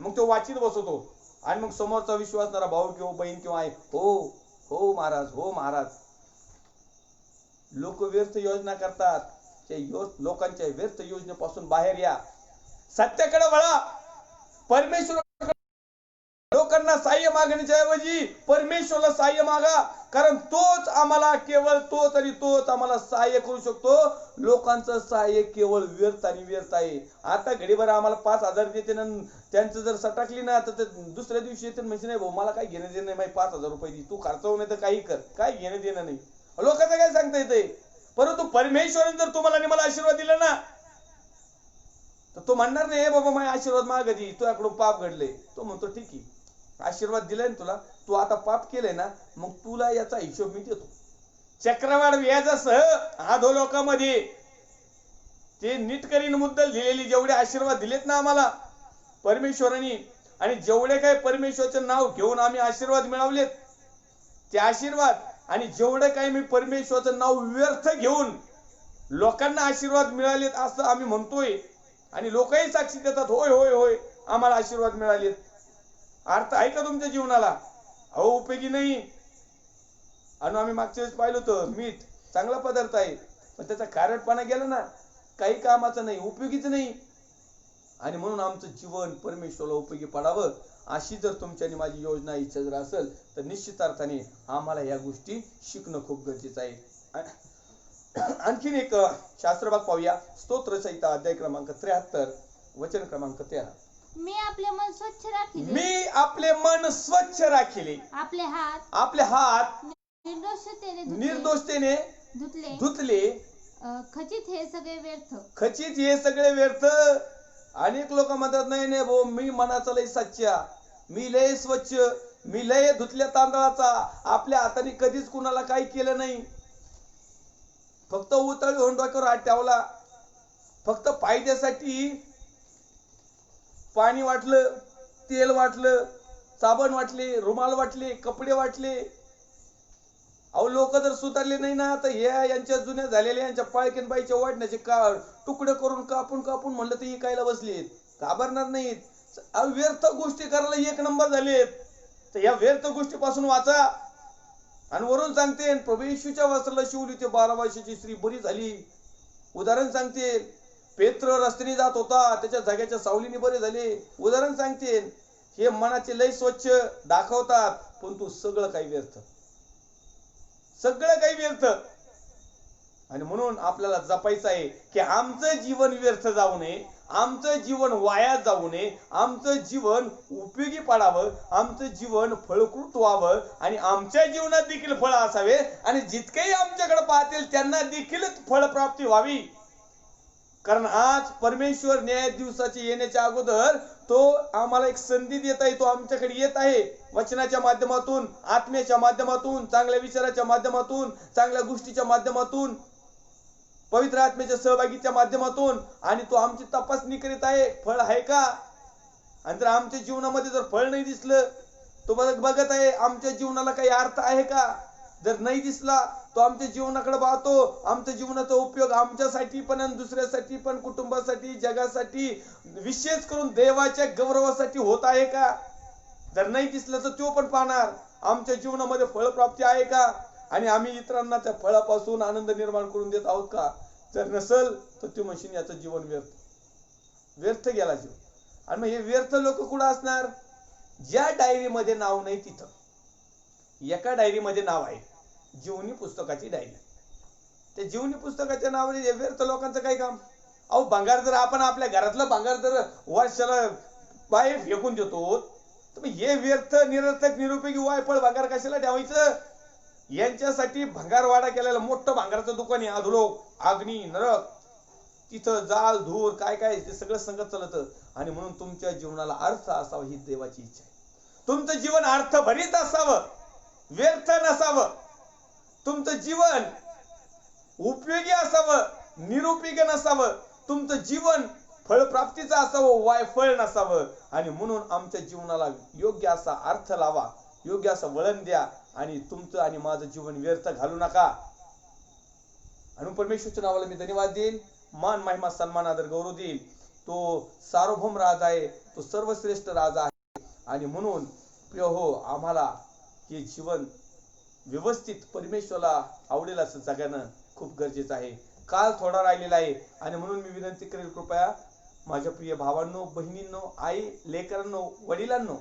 मग तो वाचित बसवतो. आणि मग समोरचा विश्वासणारा भाऊ किंवा बहीण किंवा आई, हो हो महाराज, हो महाराज. लोक व्यर्थ योजना करतात. लोकांच्या व्यर्थ योजनेपासून बाहेर या, सत्याकडे वळा, परमेश्वर. लोकांना सहाय्य मागण्याच्या ऐवजी परमेश्वराला सहाय्य मागा, कारण तोच आम्हाला, केवळ तोच आणि तोच आम्हाला सहाय्य करू शकतो. लोकांचं सहाय्य केवळ व्यर्थ आणि व्यर्थ आहे. आता घडीभर आम्हाला 5,000 देते ना, त्यांचं जर सटाकली ना तर दुसऱ्या दिवशी येते म्हणजे नाही भाऊ मला काय घेणं देणं नाही, 5,000 रुपये दे, तू खर्चवू नाही तर काही कर, काय घेणं देणं नाही. लोकांचं काय सांगता येते. परंतु परमेश्वराने जर तुम्हाला आणि मला आशीर्वाद दिला ना, तर तो म्हणणार नाही बाबा माझा आशीर्वाद माग दे, तुझ्याकडून पाप घडले. तो म्हणतो ठीक आहे, आशीर्वाद दिलाय ना तुला, तू आता पाप केलंय ना, मग तुला याचा हिशोब मी देतो. चक्रवाढ व्याजासह अधोलोकामध्ये ते नीट करीन मुद्दल दिलेली जेवढे आशीर्वाद दिलेत ना आम्हाला परमेश्वराने, आणि जेवढे काही परमेश्वराचं नाव घेऊन आम्ही आशीर्वाद मिळवलेत ते आशीर्वाद, आणि जेवढे काही मी परमेश्वराचं नाव व्यर्थ घेऊन लोकांना आशीर्वाद मिळालेत असं आम्ही म्हणतोय, आणि लोकही साक्षी देतात, होय होय होय आम्हाला आशीर्वाद मिळालेत. अर्थ आहे का तुमच्या जीवनाला? अहो उपयोगी नाही. आणि आम्ही मागच्या वेळेस पाहिलं होतं, मीठ चांगला पदार्थ आहे, पण त्याचा खारटपणा गेला ना, काही कामाचं नाही, उपयोगीच नाही. आणि म्हणून आमचं जीवन परमेश्वराला उपयोगी पडावं अशी जर तुमची आणि माझी योजना, इच्छा जर असेल तर निश्चित अर्थाने आम्हाला या गोष्टी शिकणं खूप गरजेचं आहे. आणखीन एक शास्त्रभाग पाहूया. स्तोत्र संहिता अध्याय क्रमांक 73 वचन क्रमांक 13. मी आपले मन स्वच्छ राखिले, मी आपले मन स्वच्छ राखिले, आपले हात निर्दोषतेने धुतले, खचित हे सगळे व्यर्थ, खचित हे सगळे व्यर्थ. अनेक लोक म्हणतात नाही नाही भाऊ मी मनाचा लय सच्चा, मी लय स्वच्छ, मी लय धुतल्या तांदळाचा, आपल्या हाताने कधीच कुणाला काही केलं नाही, फक्त उतळी होऊन डोक्यावर हात ठेवला, फक्त फायद्यासाठी पाणी वाटलं, तेल वाटलं, साबण वाटले, रुमाल वाटले, कपडे वाटले. अहो लोक जर सुधारले नाही ना तर यांच्या जुन्या झालेल्या यांच्या पाळकीन बाईच्या वाढण्याचे तुकडे करून कापून कापून म्हणलं ते इकायला बसलेत. घाबरणार नाहीत. व्यर्थ गोष्टी करायला एक नंबर झालेत. तर या व्यर्थ गोष्टीपासून वाचा. आणि वरून सांगते प्रभू येशूच्या वस्त्राला शिवली ते 12 वर्षाची स्त्री बरी झाली. उदाहरण सांगते पेत्र रस्त्याने जात होता, त्याच्या जाग्याच्या सावलीने बरे झाले. उदाहरण सांगते. हे मनाचे लय स्वच्छ दाखवतात पण तू सगळं काही व्यर्थ, सगळं काही व्यर्थ. आणि म्हणून आपल्याला जपायचं आहे की आमचं जीवन व्यर्थ जाऊ नये, आमचं जीवन वाया जाऊ नये, आमचं जीवन उपयोगी पडावं, आमचं जीवन फळकृत व्हावं आणि आमच्या जीवनात देखील फळ असावे आणि जितकेही आमच्याकडे पाहतील त्यांना देखील फळप्राप्ती व्हावी. कारण आज परमेश्वर न्याय दिवसाची येण्याच्या अगोदर तो आम्हाला एक संधी देत आहे. तो आमच्याकडे येत आहे वचनाच्या माध्यमातून, आत्म्याच्या माध्यमातून, चांगल्या विचाराच्या माध्यमातून, चांगल्या गोष्टीच्या माध्यमातून, पवित्र आत्म्याच्या सहभागीच्या माध्यमातून. आणि तो आमची तपासणी करीत आहे फळ आहे का. आणि जर आमच्या जीवनामध्ये जर फळ नाही दिसलं तो बघत आहे आमच्या जीवनाला काही अर्थ आहे का. जर नाही दिसला तो आमच्या जीवनाकडे पाहतो. आमच्या जीवनाचा उपयोग आमच्यासाठी पण आणि दुसऱ्यासाठी पण, कुटुंबासाठी, जगासाठी, विशेष करून देवाच्या गौरवासाठी होत आहे का. जर नाही दिसलं तर तो पण पाहणार आमच्या जीवनामध्ये फळप्राप्ती आहे का आणि आम्ही इतरांना त्या फळापासून आनंद निर्माण करून देत आहोत का. जर नसल तर तू म्हणशील याचं जीवन व्यर्थ गेला जीव. आणि मग हे व्यर्थ लोक कुठं असणार. ज्या डायरीमध्ये नाव नाही तिथं. एका डायरीमध्ये नाव आहे जीवनी पुस्तकाची डायरी. त्या जीवनी पुस्तकाच्या नावाने व्यर्थ लोकांचं काय काम. अहो भंगार जर आपण आपल्या घरातलं भंगार जर वर्षाला बाहेर फेकून देतो तर हे व्यर्थ निरर्थक निरुपयोगी वायफळ भंगार कशाला ठेवायचं. यांच्यासाठी भंगारवाडा केलेला मोठं भंगाराचं दुकान आहे. अधोलोक, अग्नी, नरक, तिथं जाल धूर काय काय ते सगळं संगत चालतं. आणि म्हणून तुमच्या जीवनाला अर्थ असावा ही देवाची इच्छा आहे. तुमचं जीवन अर्थभरित असावं, व्यर्थ नसावं. तुमचं जीवन उपयोगी असावं, निरुपयोगी नसावं. तुमचं जीवन फळप्राप्तीचं असावं, वायफळ नसावं. आणि म्हणून आमच्या जीवनाला योग्य असा अर्थ लावा, योग्य असं वळण द्या आणि तुमचं आणि माझं जीवन व्यर्थ घालू नका. आणि परमेश्वरच्या नावाला मी धन्यवाद देईन, मान महिमा सन्मान आदर गौरव देईल. तो सार्वभौम राजा आहे, तो सर्वश्रेष्ठ राजा आहे. आणि म्हणून प्रिय हो, आम्हाला हे जीवन व्यवस्थित परमेश्वराला आवडेल असं जगणं खूप गरजेचं आहे. काल थोडा राहिलेला आहे आणि म्हणून मी विनंती करेल कृपया माझ्या प्रिय भावांनो, बहिणींनो, आई लेकरांनो, वडिलांनो,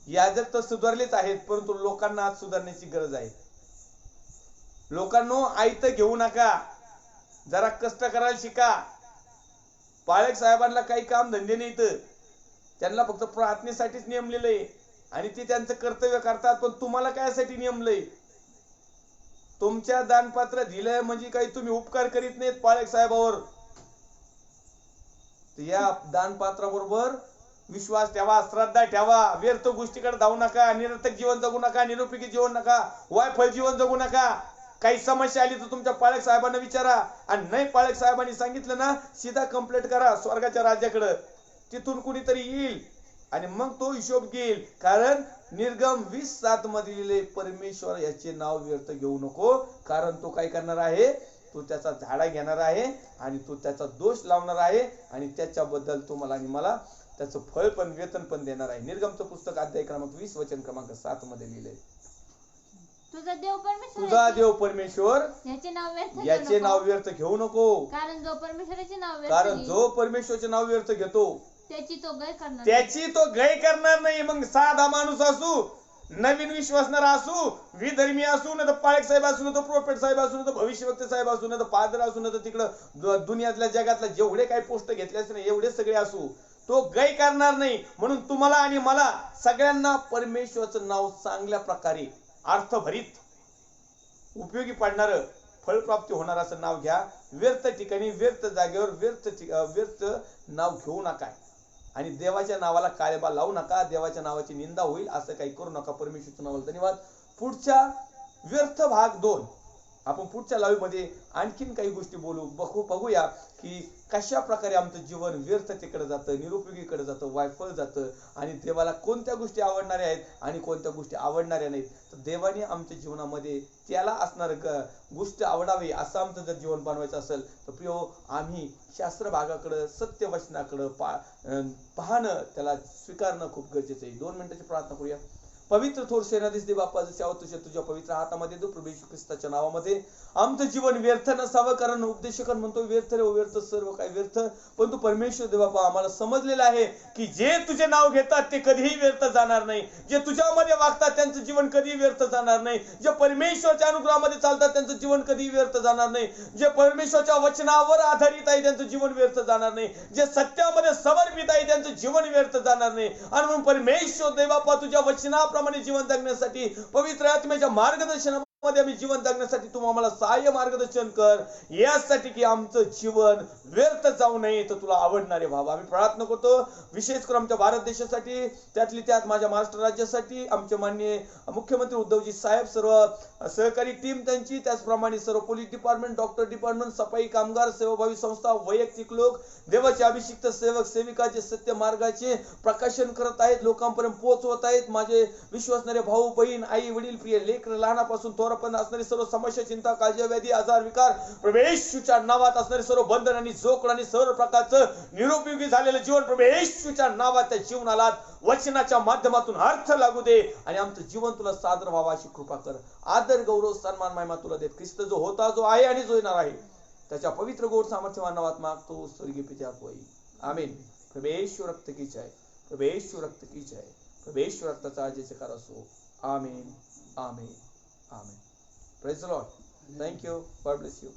याजक तर सुधारलेच आहेत परंतु लोकांना आज सुधारण्याची गरज आहे. लोकांनो आयत घेऊ नका, जरा कष्ट करायला शिका. पाळक साहेबांना काही काम धंदे नाहीत, त्यांना फक्त प्रार्थनेसाठीच नेमलेलं आहे आणि ते त्यांचं कर्तव्य करतात. पण तुम्हाला कायसाठी नेमलंय. तुमच्या दानपात्र दिलंय म्हणजे काही तुम्ही उपकार करीत नाहीत पाळक साहेबावर. या दानपात्राबरोबर विश्वास ठेवा, श्रद्धा ठेवा. व्यर्थ गोष्टीकडे धावू नका, निरर्थक जीवन जगू नका, निरुपयोगी जीवन नका, वायफळ जीवन जगू नका. काही समस्या आली तर तुमच्या पाळक साहेबांना विचारा आणि नाही पाळक साहेबांनी सांगितलं ना सीधा कंप्लेंट करा स्वर्गाच्या राज्याकडे. तिथून कुणीतरी येईल आणि मग तो हिशोब घेईल. कारण निर्गम 20:7 मध्ये लिहिले परमेश्वर याचे नाव व्यर्थ घेऊ नको. कारण तो काय करणार आहे, तो त्याचा झाडा घेणार आहे आणि तो त्याचा दोष लावणार आहे आणि त्याच्याबद्दल तुम्हाला आणि मला त्याचं फळ पण वेतन पण देणार आहे. निर्गमचं पुस्तक अध्याय क्रमांक 20 वचन क्रमांक 7 मध्ये लिहिलंय. तुझा देव परमेश्वर तुझा देव परमेश्वर याचे नाव व्यर्थ घेऊ नको. कारण जो परमेश्वराचे नाव व्यर्थ घेतो त्याची तो गय करणार नाही. मग साधा माणूस असू, नवीन विश्वासणारा असू, विधर्मी असू, न तर पाळक साहेब असू, न तर प्रोफेट साहेब असू, न तर भविष्यवक्ते साहेब असू, न तर पादर असू, न तर तिकडं दुनियातल्या जगातल्या जेवढे काही पोस्ट घेतले असते एवढे सगळे असू, तो गय करणार नाही. म्हणून तुम्हाला आणि मला सगळ्यांना परमेश्वराचं नाव चांगल्या प्रकारे अर्थभरित उपयोगी पडणार, फळप्राप्ती होणार असं नाव घ्या. व्यर्थ ठिकाणी, व्यर्थ जागेवर व्यर्थ नाव घेऊ नका आणि देवाच्या नावाला काळेबा लावू नका. देवाच्या नावाची निंदा होईल असं काही करू नका. परमेश्वराच्या नावाला धन्यवाद. पुढच्या व्यर्थ भाग 2 आपण पुढच्या लाईव्हमध्ये आणखीन काही गोष्टी बघूया की कशा प्रकारे आमचं जीवन व्यर्थतेकडे जातं, निरुपयोगीकडे जातं, वायफळ जातं आणि देवाला कोणत्या गोष्टी आवडणाऱ्या आहेत आणि कोणत्या गोष्टी आवडणाऱ्या नाहीत. तर देवाने आमच्या जीवनामध्ये त्याला असणार गोष्ट आवडावी असं आमचं जर जीवन बनवायचं असेल तर प्रिय आम्ही शास्त्र भागाकडं, सत्य वचनाकडं पाहणं, त्याला स्वीकारणं खूप गरजेचं आहे. 2 मिनिटाची प्रार्थना करूया. पवित्र थोर सेनाधीश देव बाप्पा, जसे तुझ्या तुझ्या पवित्र हातामध्ये दो प्रभू येशू ख्रिस्ताच्या नावामध्ये आमचं जीवन व्यर्थ नसावं, कारण उपदेशकन म्हणतो व्यर्थ रे व्यर्थ, सर्व काय व्यर्थ. पण तू परमेश्वर देव बाप्पा आम्हाला समजलेलं आहे की जे तुझे नाव घेतात ते कधीही व्यर्थ जाणार नाही, जे तुझ्यामध्ये वागतात त्यांचं जीवन कधीही व्यर्थ जाणार नाही, जे परमेश्वरच्या अनुग्रहामध्ये चालतात त्यांचं जीवन कधीही व्यर्थ जाणार नाही, जे परमेश्वरच्या वचनावर आधारित आहे त्यांचं जीवन व्यर्थ जाणार नाही, जे सत्यामध्ये समर्पित आहे त्यांचं जीवन व्यर्थ जाणार नाही. आणि म्हणून परमेश्वर देव बाप्पा तुझ्या वचनाप्रमाणे जीवन जगण्यासाठी, पवित्र आत्म्याच्या मार्गदर्शनामध्ये आम्ही जीवन जगण्यासाठी तू आम्हाला सहाय्य मार्गदर्शन कर, यासाठी की आमचं जीवन व्यर्थ जाऊ नये तर तुला आवडणारे व्हावं. आम्ही प्रार्थना करतो विशेष करून आमच्या भारत देशासाठी, त्यातली त्यात माझ्या महाराष्ट्र राज्यासाठी, आमचे माननीय मुख्यमंत्री उद्धवजी साहेब, सर्व सहकारी टीम त्यांची, त्याचप्रमाणे सर्व पोलीस डिपार्टमेंट, डॉक्टर डिपार्टमेंट, सफाई कामगार, सेवाभावी संस्था, वैयक्तिक लोक, देवाचे अभिषिक्त सेवक सेविका जे सत्य मार्गाचे प्रकाशन करत आहेत, लोकांपर्यंत पोहोचवत आहेत, माझे विश्वासणारे भाऊ बहीण, आई वडील, प्रिय लेकर, लहानापासून थोरापर्यंत असणारी सर्व समस्या, चिंता, काळजी, व्याधी, आजार, विकार, प्रभू येशूच्या नावात असणारे सर्व बंधन आणि जोखड आणि सर्व प्रकारचं निरुपयोगी झालेलं जीवन प्रभू येशूच्या नावात त्या जीवनाला वचनाच्या माध्यमातून अर्थ लागू दे आणि आमचं जीवन तुला सादर व्हावं अशी कृपा कर. आदर, गौरव, सन्मान, महिमा तुला देत. ख्रिस्त जो होता, जो आहे आणि जो येणार आहे, त्याच्या पवित्र गोड सामर्थ्यवान नावात मागतो स्वर्गीय पिता होई. आमीन. प्रभू येशू रक्त की जय, प्रभू येशू रक्त की जय, प्रभू येशू रक्ताचा जयकार असो. आमीन, आमीन, आमीन. Praise the Lord. Thank you. God bless you.